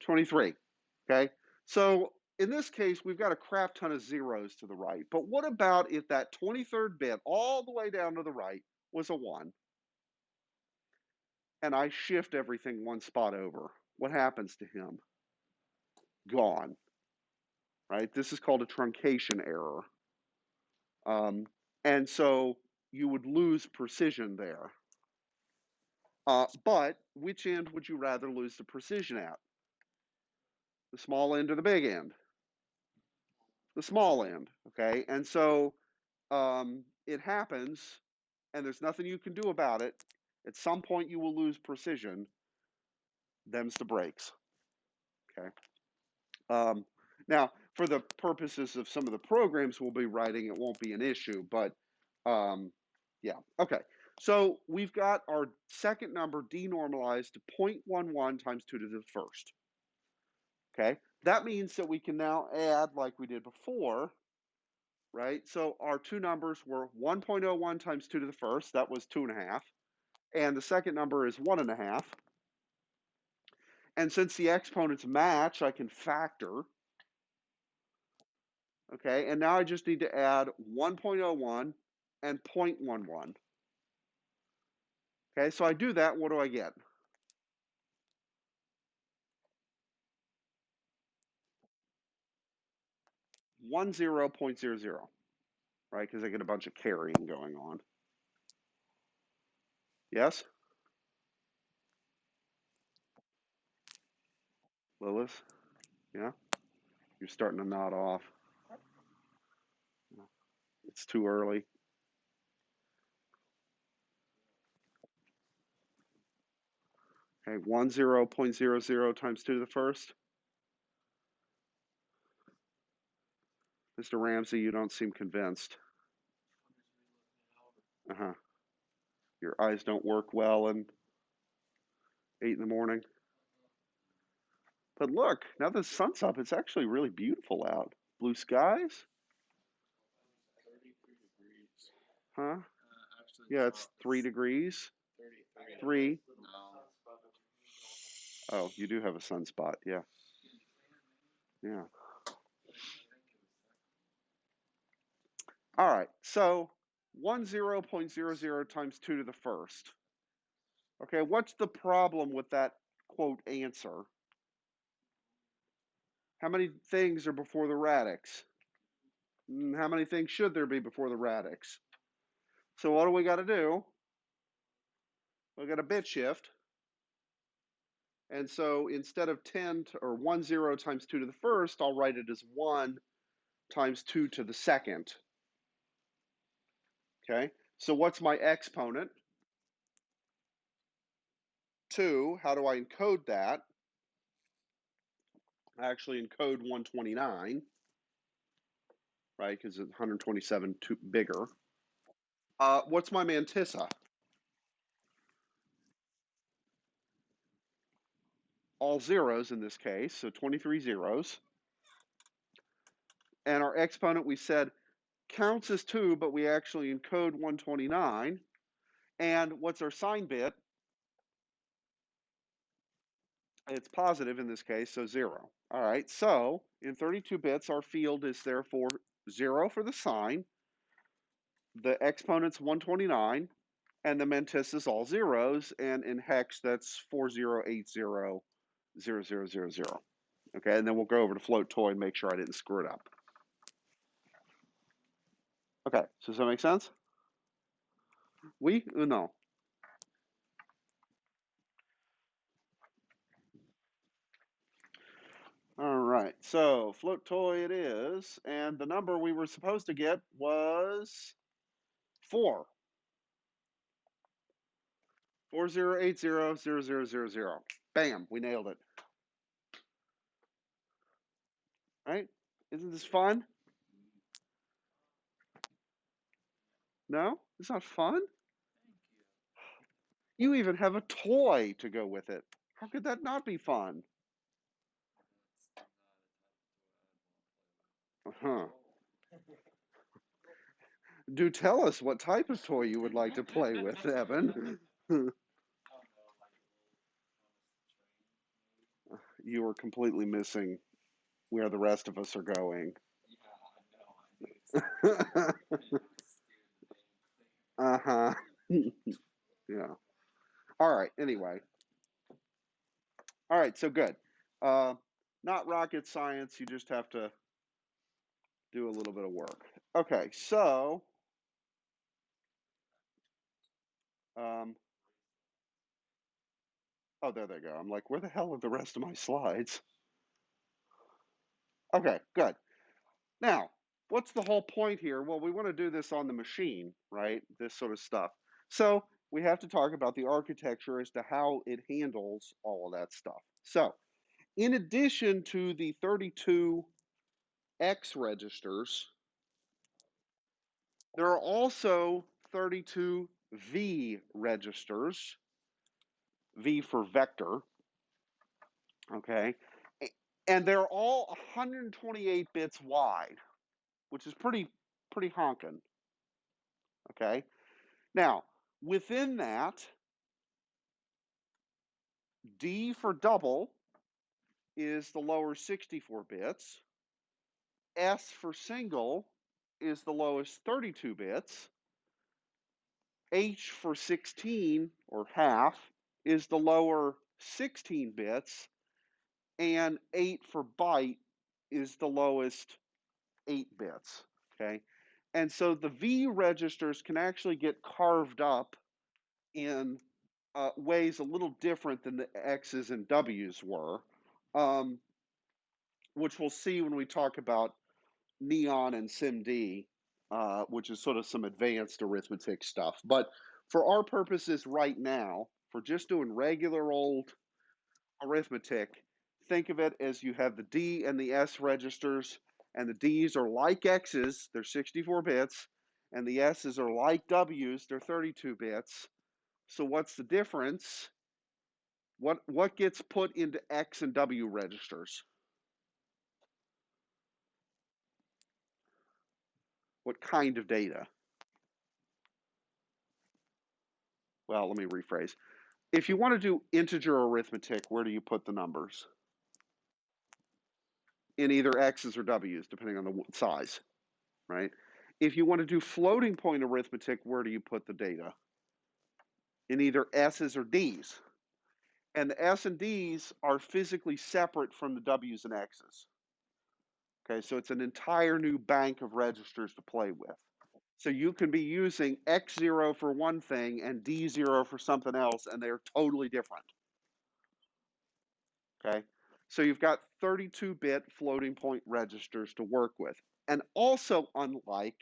23. Okay, so in this case, we've got a crap ton of zeros to the right. But what about if that 23rd bit all the way down to the right was a 1, and I shift everything one spot over? What happens to him? Gone, right? This is called a truncation error. Um, and so you would lose precision there. But which end would you rather lose the precision at? The small end or the big end? The small end, okay? And so it happens, and there's nothing you can do about it. At some point, you will lose precision. them's the breaks. Okay. Now, for the purposes of some of the programs we'll be writing, it won't be an issue, but yeah, okay. So we've got our second number denormalized to 0.11 times 2 to the first. Okay, that means that we can now add like we did before, right? So our two numbers were 1.01 times 2 to the first, that was 2.5, and the second number is 1.5. And since the exponents match, I can factor. Okay, and now I just need to add 1.01 and 0.11. Okay, so I do that, what do I get? 10.00, right? Because I get a bunch of carrying going on. Yes? Lilith? Yeah? You're starting to nod off. It's too early. Okay, 10.00 times 2 to the first. Mr. Ramsey, you don't seem convinced. Uh-huh. Your eyes don't work well and 8 in the morning. But look, now the sun's up, it's actually really beautiful out. Blue skies? 33 degrees. Huh? Actually, Yeah, it's 3 degrees. 3. No. Oh, you do have a sunspot. Yeah. Yeah. All right. So 10.00 times 2 to the first. Okay, what's the problem with that quote answer? How many things are before the radix? How many things should there be before the radix? So what do we got to do? We got a bit shift. And so instead of 10 or 10 times 2 to the first, I'll write it as 1 times 2 to the second. Okay, so what's my exponent? 2. How do I encode that? I actually encode 129, right, because it's 127 too bigger. What's my mantissa? All zeros in this case, so 23 zeros. And our exponent, we said, counts as 2, but we actually encode 129. And what's our sign bit? It's positive in this case, so 0. All right, so in 32 bits, our field is therefore 0 for the sign, the exponent's 129, and the mantissa is all zeros, and in hex, that's 40800000. Okay, and then we'll go over to float toy and make sure I didn't screw it up. Okay, so does that make sense? Oui ou non? All right, so float toy it is, and the number we were supposed to get was 4. 40800000. Bam, we nailed it. Right? Isn't this fun? No? It's not fun? You even have a toy to go with it. How could that not be fun? Huh. Do tell us what type of toy you would like to play with, Evan. You were completely missing where the rest of us are going. Uh-huh. Yeah. All right, anyway. All right, so good. Not rocket science, you just have to do a little bit of work. Okay, so oh, there they go. I'm like, where the hell are the rest of my slides? Okay, good. Now, what's the whole point here? Well, we want to do this on the machine, right? This sort of stuff. So we have to talk about the architecture as to how it handles all of that stuff. So, in addition to the 32 X registers, there are also 32 V registers, V for vector, okay? And they're all 128 bits wide, which is pretty honking, okay? Now, within that, D for double is the lower 64 bits. S for single is the lowest 32 bits. H for 16, or half, is the lower 16 bits. And 8 for byte is the lowest 8 bits, okay? And so the V registers can actually get carved up in ways a little different than the X's and W's were, which we'll see when we talk about Neon and SIMD, which is sort of some advanced arithmetic stuff. But for our purposes right now, for just doing regular old arithmetic, think of it as you have the D and the S registers, and the Ds are like X's, they're 64 bits, and the S's are like W's, they're 32 bits. So what's the difference? What gets put into X and W registers? What kind of data? Well, let me rephrase. If you want to do integer arithmetic, where do you put the numbers? In either X's or W's, depending on the size, right? If you want to do floating point arithmetic, where do you put the data? In either S's or D's. And the S and D's are physically separate from the W's and X's. Okay, so it's an entire new bank of registers to play with. So you can be using X0 for one thing and D0 for something else, and they're totally different. Okay, so you've got 32-bit floating point registers to work with. And also, unlike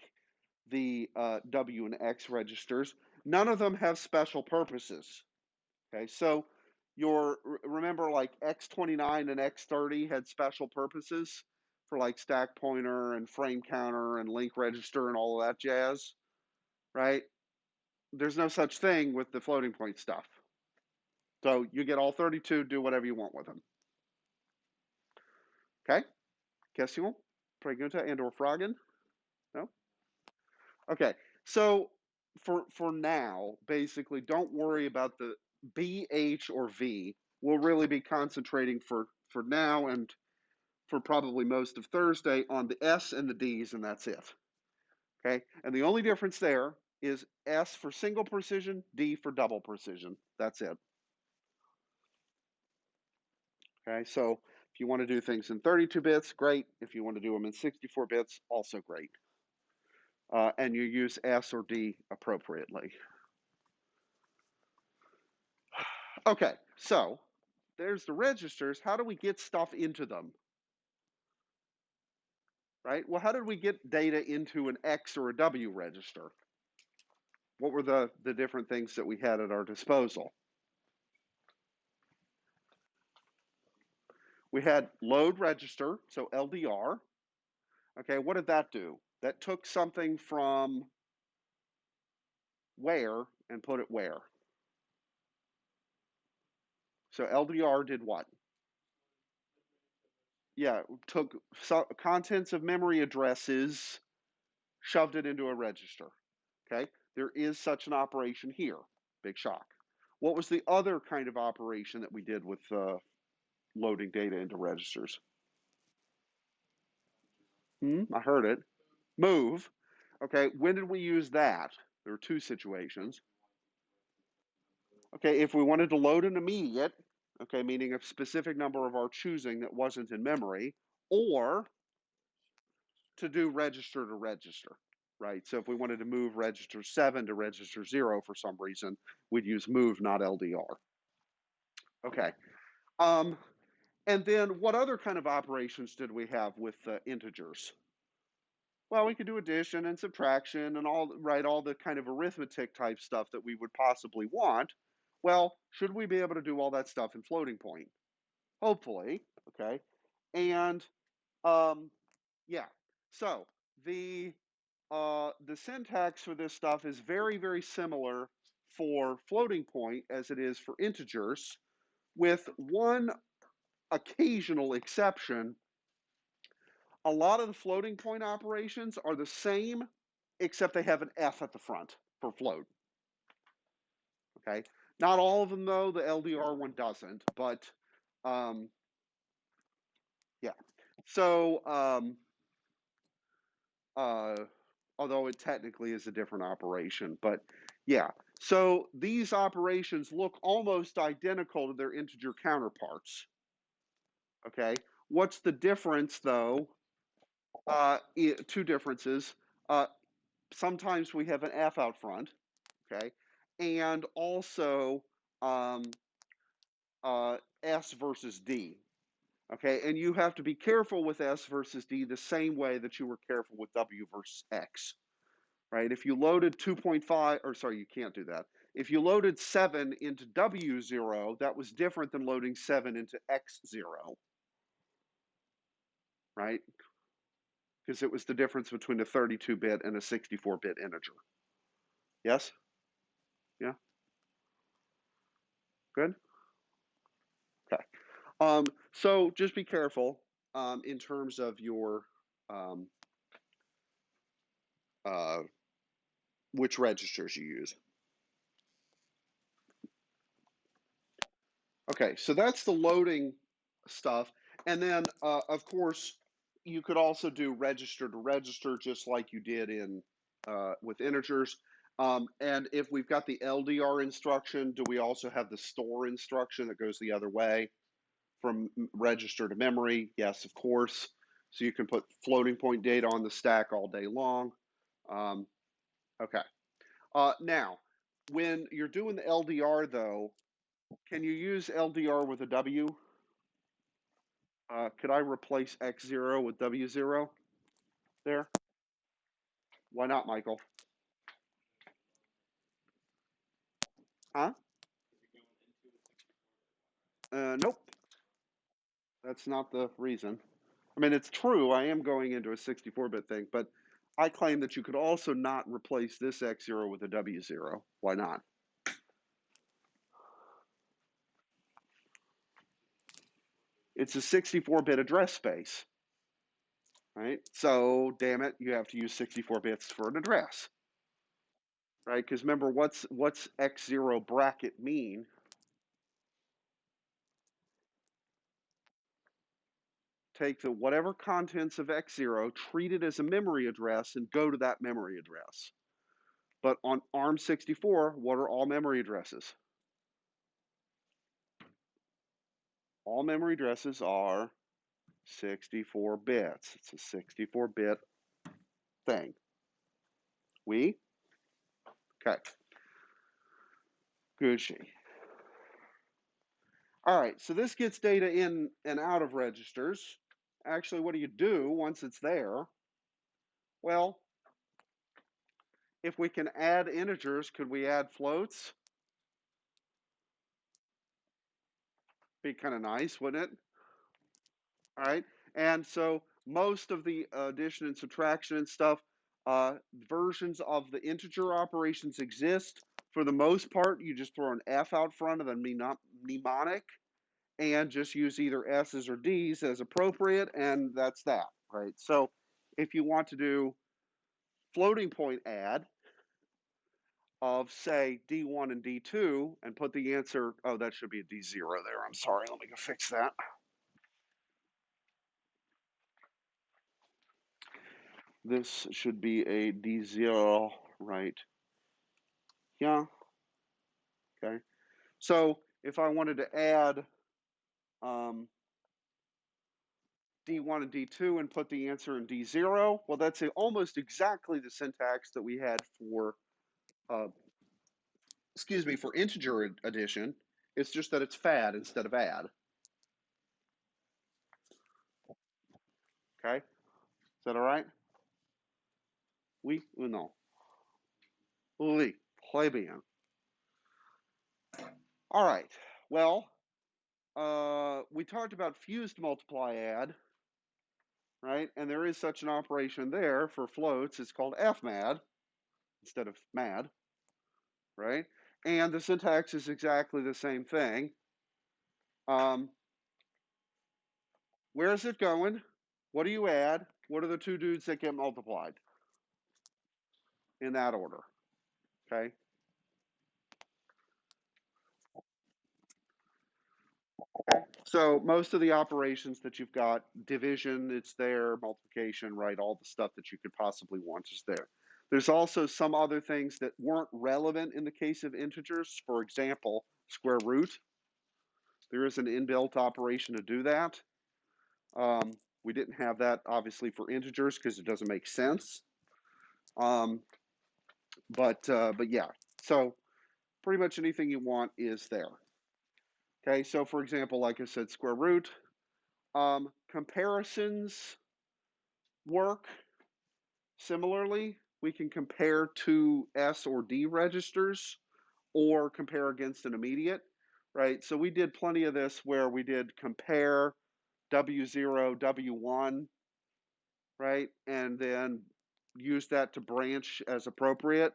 the W and X registers, none of them have special purposes. Okay, so remember, like X29 and X30 had special purposes for like stack pointer and frame counter and link register and all of that jazz, right? There's no such thing with the floating point stuff. So you get all 32, do whatever you want with them. Okay? Question? Pregunta and or Fragen? No? Okay. So for now, basically, don't worry about the B, H, or V. We'll really be concentrating for now and for probably most of Thursday on the S and the D's, and that's it. Okay? And the only difference there is S for single precision, D for double precision. That's it. Okay, so if you want to do things in 32 bits, great. If you want to do them in 64 bits, also great. And you use S or D appropriately. Okay, so there's the registers. How do we get stuff into them? Right? Well, how did we get data into an X or a W register? What were the different things that we had at our disposal? We had load register, so LDR. Okay, what did that do? That took something from where and put it where? So LDR did what? Yeah, took contents of memory addresses, shoved it into a register. Okay, there is such an operation here. Big shock. What was the other kind of operation that we did with loading data into registers? I heard it. Move. Okay, when did we use that? There were two situations. Okay, if we wanted to load an immediate, okay, meaning a specific number of our choosing that wasn't in memory, or to do register to register, right? So if we wanted to move register 7 to register 0 for some reason, we'd use move, not LDR. Okay. And then what other kind of operations did we have with integers? Well, we could do addition and subtraction and all the kind of arithmetic type stuff that we would possibly want. Well, should we be able to do all that stuff in floating point? Hopefully, okay. And yeah, so the syntax for this stuff is very, very similar for floating point as it is for integers, with one occasional exception. A lot of the floating point operations are the same, except they have an F at the front for float. Okay, not all of them though. The LDR one doesn't, but um, yeah. So uh, although it technically is a different operation, but yeah. So these operations look almost identical to their integer counterparts. Okay, what's the difference though? Two differences. Sometimes we have an F out front, okay, and also um, S versus D, okay, and you have to be careful with S versus D the same way that you were careful with W versus X, right? If you loaded 2.5, or sorry, you can't do that. If you loaded 7 into W0, that was different than loading 7 into X0, right? Because it was the difference between a 32-bit and a 64-bit integer. Yes? Yeah? Good? Okay. So just be careful in terms of your um, uh, which registers you use. Okay, so that's the loading stuff. And then, of course, you could also do register to register just like you did in with integers. And if we've got the LDR instruction, do we also have the store instruction that goes the other way from register to memory? Yes, of course. So you can put floating point data on the stack all day long. Um, okay. Now, when you're doing the LDR, though, can you use LDR with a W? Could I replace X0 with W0 there? Why not, Michael? Huh? Nope. That's not the reason. I mean, it's true. I am going into a 64-bit thing, but I claim that you could also not replace this X0 with a W0. Why not? It's a 64-bit address space, right? So, damn it, you have to use 64 bits for an address, right? Because remember, what's X0 bracket mean? Take the whatever contents of X0, treat it as a memory address, and go to that memory address. But on ARM64, what are all memory addresses? All memory addresses are 64 bits. It's a 64-bit thing. We? Okay. Gucci. All right, so this gets data in and out of registers. Actually, what do you do once it's there? Well, if we can add integers, could we add floats? Be kind of nice, wouldn't it? All right. And so most of the addition and subtraction and stuff, versions of the integer operations exist. For the most part, you just throw an F out front of the mnemonic and just use either S's or D's as appropriate, and that's that, right? So if you want to do floating point add of, say, D1 and D2 and put the answer, oh, that should be a D0 there. I'm sorry. Let me go fix that. This should be a D0 right. Yeah. Okay. So if I wanted to add um, D1 and D2 and put the answer in D0, well, that's almost exactly the syntax that we had for, uh, excuse me, for integer addition. It's just that it's fad instead of add. Okay. Is that all right? Oui ou non? Oui, très bien. All right. Well, we talked about fused multiply add, right? And there is such an operation there for floats. It's called fmad instead of mad, right? And the syntax is exactly the same thing. Where is it going? What do you add? What are the two dudes that get multiplied? In that order, okay? Okay. So most of the operations that you've got, division, it's there, multiplication, right? All the stuff that you could possibly want is there. There's also some other things that weren't relevant in the case of integers. For example, square root. There is an inbuilt operation to do that. We didn't have that, obviously, for integers because it doesn't make sense. But yeah, so pretty much anything you want is there. Okay, so for example, like I said, square root. Comparisons work similarly. We can compare two S or D registers or compare against an immediate, right? So we did plenty of this where we did compare W0, W1, right? And then use that to branch as appropriate.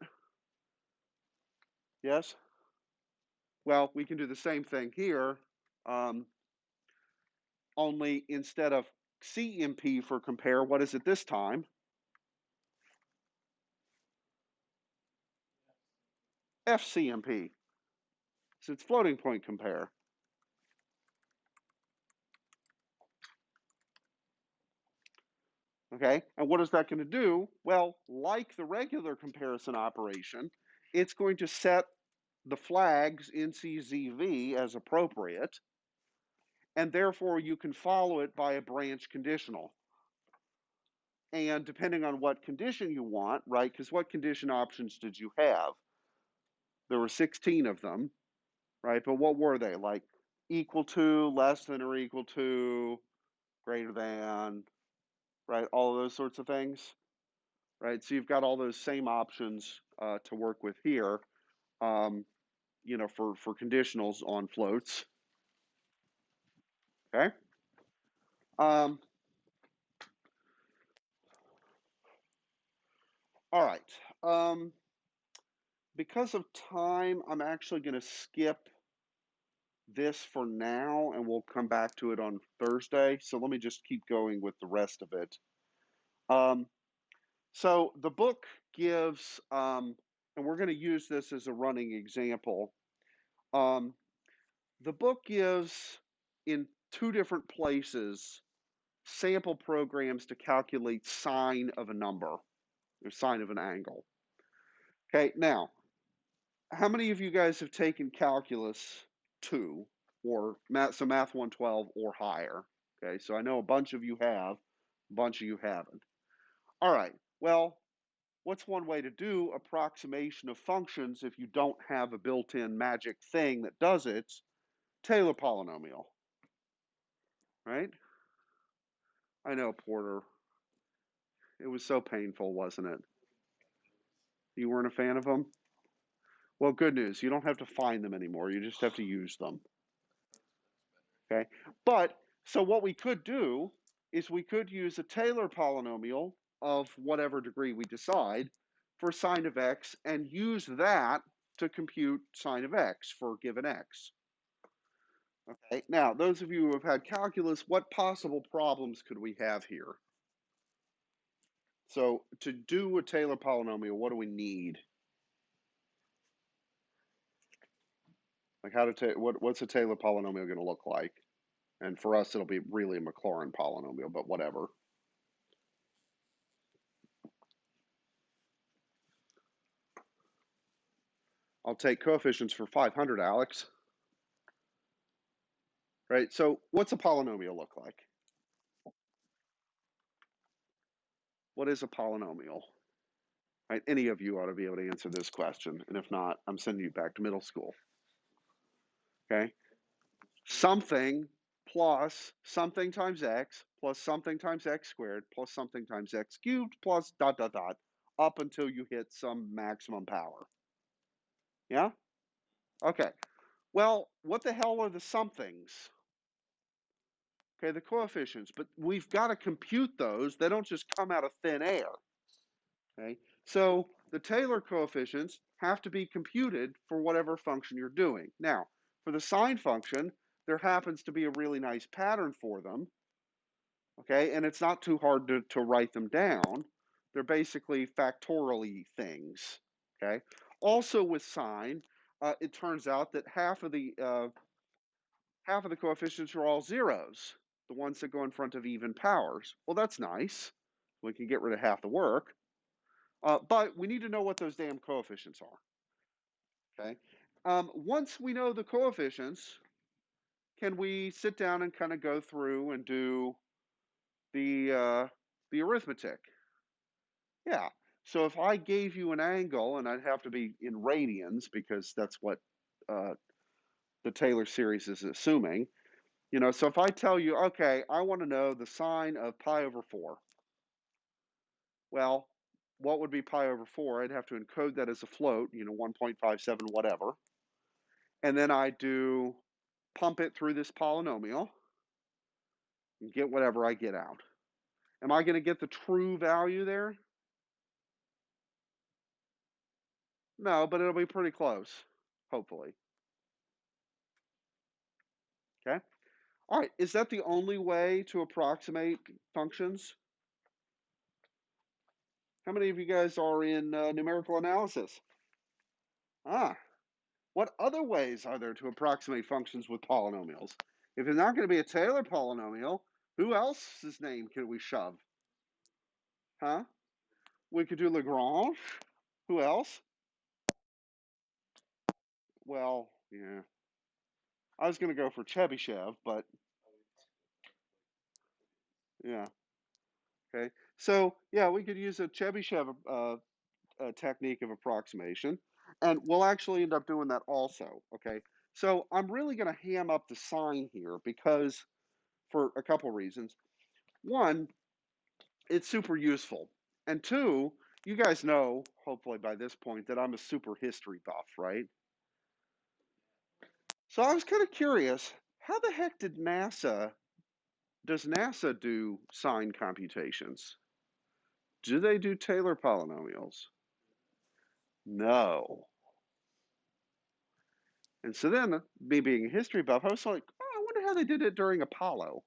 Yes? Well, we can do the same thing here, only instead of CMP for compare, what is it this time? FCMP. So it's floating point compare. Okay, and what is that going to do? Well, like the regular comparison operation, it's going to set the flags in CZV as appropriate, and therefore you can follow it by a branch conditional. And depending on what condition you want, right, because what condition options did you have? There were 16 of them, right, but what were they? Like equal to, less than or equal to, greater than, right, all of those sorts of things. Right? So you've got all those same options to work with here, you know, for conditionals on floats. Okay. Um, all right. Because of time, I'm actually going to skip this for now, and we'll come back to it on Thursday. So let me just keep going with the rest of it. So the book gives, and we're going to use this as a running example. The book gives in two different places sample programs to calculate sine of a number or sine of an angle. Okay, now, how many of you guys have taken calculus 2 or math, so math 112 or higher? Okay, so I know a bunch of you have, a bunch of you haven't. All right, well, what's one way to do approximation of functions if you don't have a built-in magic thing that does it? Taylor polynomial, right? I know, Porter. It was so painful, wasn't it? You weren't a fan of them? Well, good news. You don't have to find them anymore. You just have to use them. Okay. But so what we could do is we could use a Taylor polynomial of whatever degree we decide for sine of x and use that to compute sine of x for given x. Okay. Now, those of you who have had calculus, what possible problems could we have here? So to do a Taylor polynomial, what do we need? Like how to what's a Taylor polynomial going to look like? And for us, it'll be really a Maclaurin polynomial, but whatever. I'll take coefficients for 500, Alex. Right, so what's a polynomial look like? What is a polynomial? Right, any of you ought to be able to answer this question, and if not, I'm sending you back to middle school. Okay, something plus something times x plus something times x squared plus something times x cubed plus dot dot dot, up until you hit some maximum power. Yeah? Okay. Well, what the hell are the somethings? Okay, the coefficients, but we've got to compute those. They don't just come out of thin air. Okay, so the Taylor coefficients have to be computed for whatever function you're doing. Now, for the sine function, there happens to be a really nice pattern for them. Okay, and it's not too hard to write them down. They're basically factorially things. Okay, also with sine, it turns out that half of the coefficients are all zeros, the ones that go in front of even powers. Well, that's nice. We can get rid of half the work. But we need to know what those damn coefficients are. Okay. Once we know the coefficients, can we sit down and kind of go through and do the arithmetic? Yeah. So if I gave you an angle, and I'd have to be in radians because that's what the Taylor series is assuming. So if I tell you, okay, I want to know the sine of pi over 4. Well, what would be pi over 4? I'd have to encode that as a float, 1.57 whatever. And then I do pump it through this polynomial and get whatever I get out. Am I going to get the true value there? No, but it'll be pretty close, hopefully. Okay. All right, is that the only way to approximate functions? How many of you guys are in numerical analysis? Ah, what other ways are there to approximate functions with polynomials? If it's not going to be a Taylor polynomial, who else's name can we shove? Huh? We could do Lagrange. Who else? Well, yeah. I was going to go for Chebyshev, but yeah. Okay. So, yeah, we could use a Chebyshev technique of approximation, and we'll actually end up doing that also. Okay. So, I'm really going to ham up the sine here because for a couple reasons. One, it's super useful. And two, you guys know, hopefully by this point, that I'm a super history buff, right? So I was kind of curious, how the heck does NASA do sine computations? Do they do Taylor polynomials? No. And so then, me being a history buff, I was like, oh, I wonder how they did it during Apollo.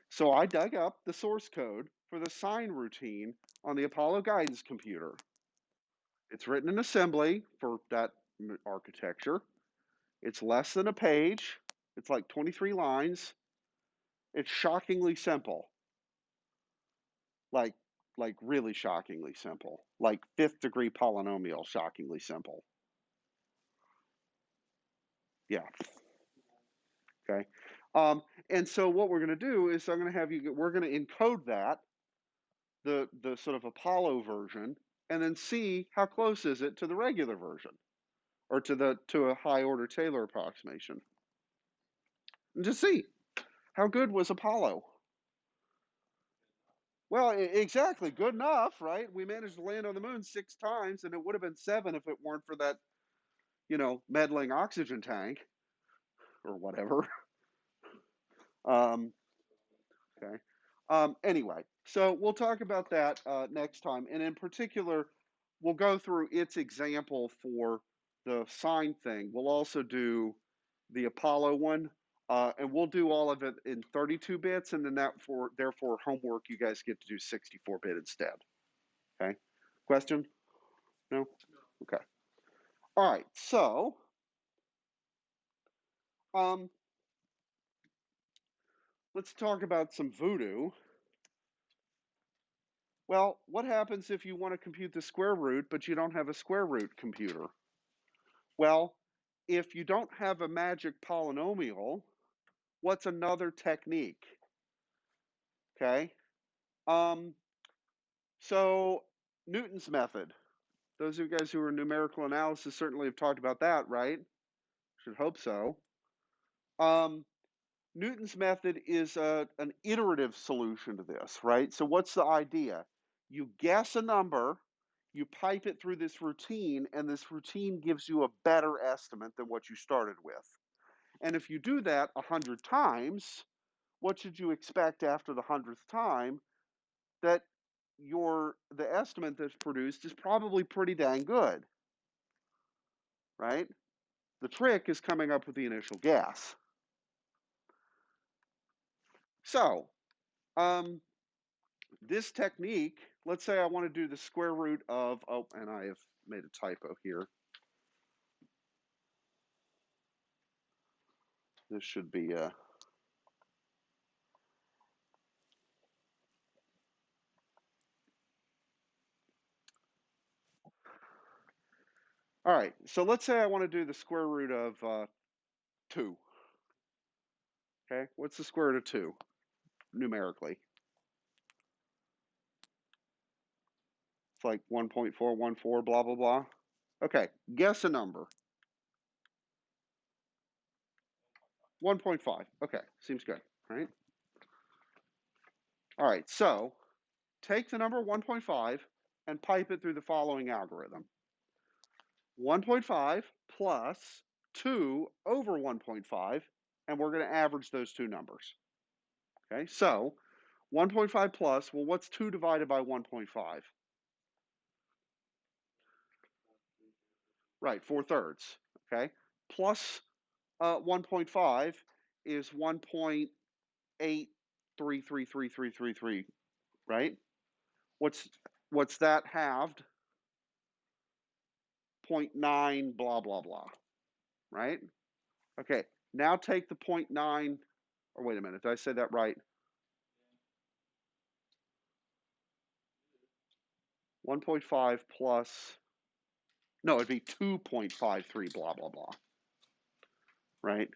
So I dug up the source code for the sine routine on the Apollo guidance computer. It's written in assembly for that architecture. It's less than a page. It's like 23 lines. It's shockingly simple. Like really shockingly simple. Like fifth degree polynomial, shockingly simple. Yeah. Okay. And so what we're going to do is we're going to encode that, the sort of Apollo version, and then see how close is it to the regular version or to a high order Taylor approximation. And just see how good was Apollo. Well, exactly. Good enough, right? We managed to land on the moon 6 times, and it would have been 7 if it weren't for that, meddling oxygen tank or whatever. Okay. Anyway, so we'll talk about that next time. And in particular, we'll go through its example for the sine thing. We'll also do the Apollo one. And we'll do all of it in 32 bits, and then therefore homework, you guys get to do 64-bit instead. Okay? Question? No? Okay. All right, so let's talk about some voodoo. Well, what happens if you want to compute the square root, but you don't have a square root computer? Well, if you don't have a magic polynomial, what's another technique? Okay. So Newton's method. Those of you guys who are in numerical analysis certainly have talked about that, right? Should hope so. Newton's method is an iterative solution to this, right? So what's the idea? You guess a number, you pipe it through this routine, and this routine gives you a better estimate than what you started with. And if you do that 100 times, what should you expect after the 100th time? That the estimate that's produced is probably pretty dang good, right? The trick is coming up with the initial guess. So, this technique, let's say I want to do the square root of, oh, and I have made a typo here. This should be all right, so let's say I want to do the square root of 2. Okay, what's the square root of 2 numerically? It's like 1.414, blah, blah, blah. Okay, guess a number. 1.5. Okay, seems good, right? All right, so take the number 1.5 and pipe it through the following algorithm. 1.5 plus 2 over 1.5, and we're going to average those two numbers. Okay, so 1.5 plus, well, what's 2 divided by 1.5? Right, 4/3. Okay, plus 1.5 is 1.833333, right? What's that halved? 0.9 blah blah blah, right? Okay, now take the 0.9, or wait a minute, did I say that right? 1.5 plus, no, it'd be 2.53 blah blah blah, right?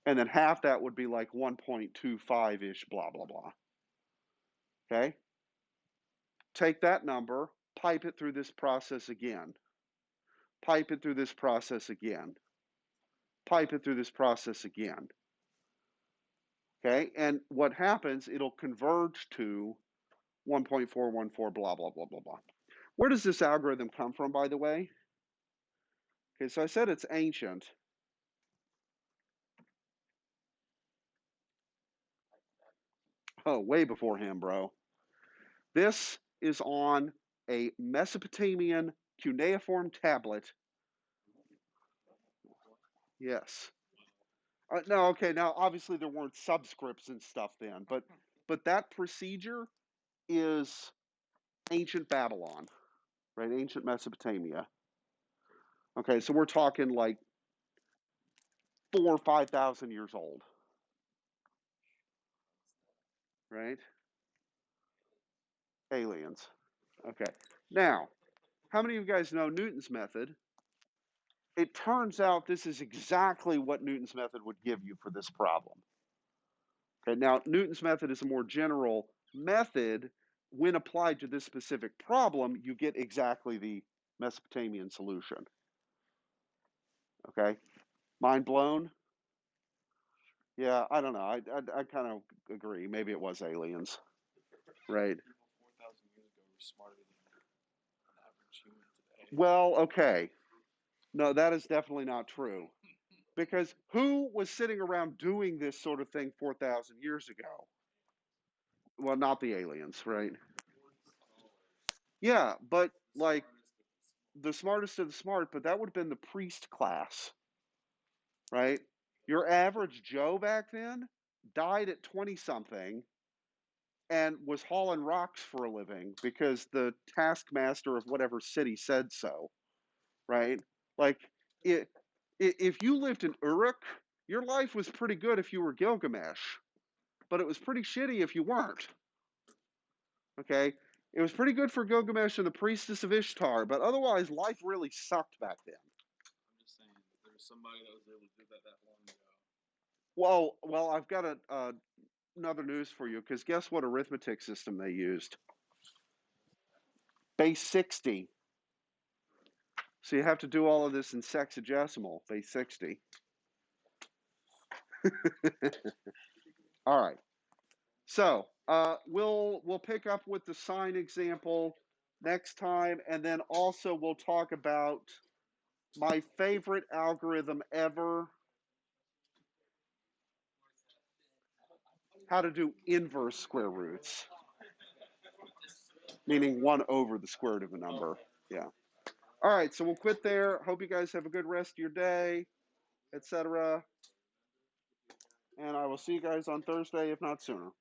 And then half that would be like 1.25-ish blah blah blah. Okay? Take that number, pipe it through this process again. Pipe it through this process again. Pipe it through this process again. Okay? And what happens, it'll converge to 1.414 blah blah blah blah blah. Where does this algorithm come from, by the way? Okay, so I said it's ancient. Oh, way before him, bro. This is on a Mesopotamian cuneiform tablet. Yes. No, okay. Now, obviously, there weren't subscripts and stuff then, but that procedure is ancient Babylon, right? Ancient Mesopotamia. Okay, so we're talking like 4,000 or 5,000 years old, right? Aliens. Okay. Now, how many of you guys know Newton's method? It turns out this is exactly what Newton's method would give you for this problem. Okay, now Newton's method is a more general method. When applied to this specific problem, you get exactly the Mesopotamian solution. Okay, mind blown? Yeah, I don't know. I kind of agree. Maybe it was aliens, right? 4,000 years ago were smarter than an average human today. Well, okay. No, that is definitely not true. Because who was sitting around doing this sort of thing 4,000 years ago? Well, not the aliens, right? Yeah, but like the smartest of the smart, but that would have been the priest class, right? Your average Joe back then died at 20 something and was hauling rocks for a living because the taskmaster of whatever city said so, right? Like, it, if you lived in Uruk, your life was pretty good if you were Gilgamesh, but it was pretty shitty if you weren't. Okay? It was pretty good for Gilgamesh and the priestess of Ishtar, but otherwise, life really sucked back then. I'm just saying that there was somebody that was able to do that long ago. Well, I've got another news for you, because guess what arithmetic system they used? Base 60. So you have to do all of this in sexagesimal, base 60. All right. So we'll pick up with the sine example next time. And then also we'll talk about my favorite algorithm ever, how to do inverse square roots, meaning 1 over the square root of a number. Yeah. All right, so we'll quit there. Hope you guys have a good rest of your day, etc. And I will see you guys on Thursday, if not sooner.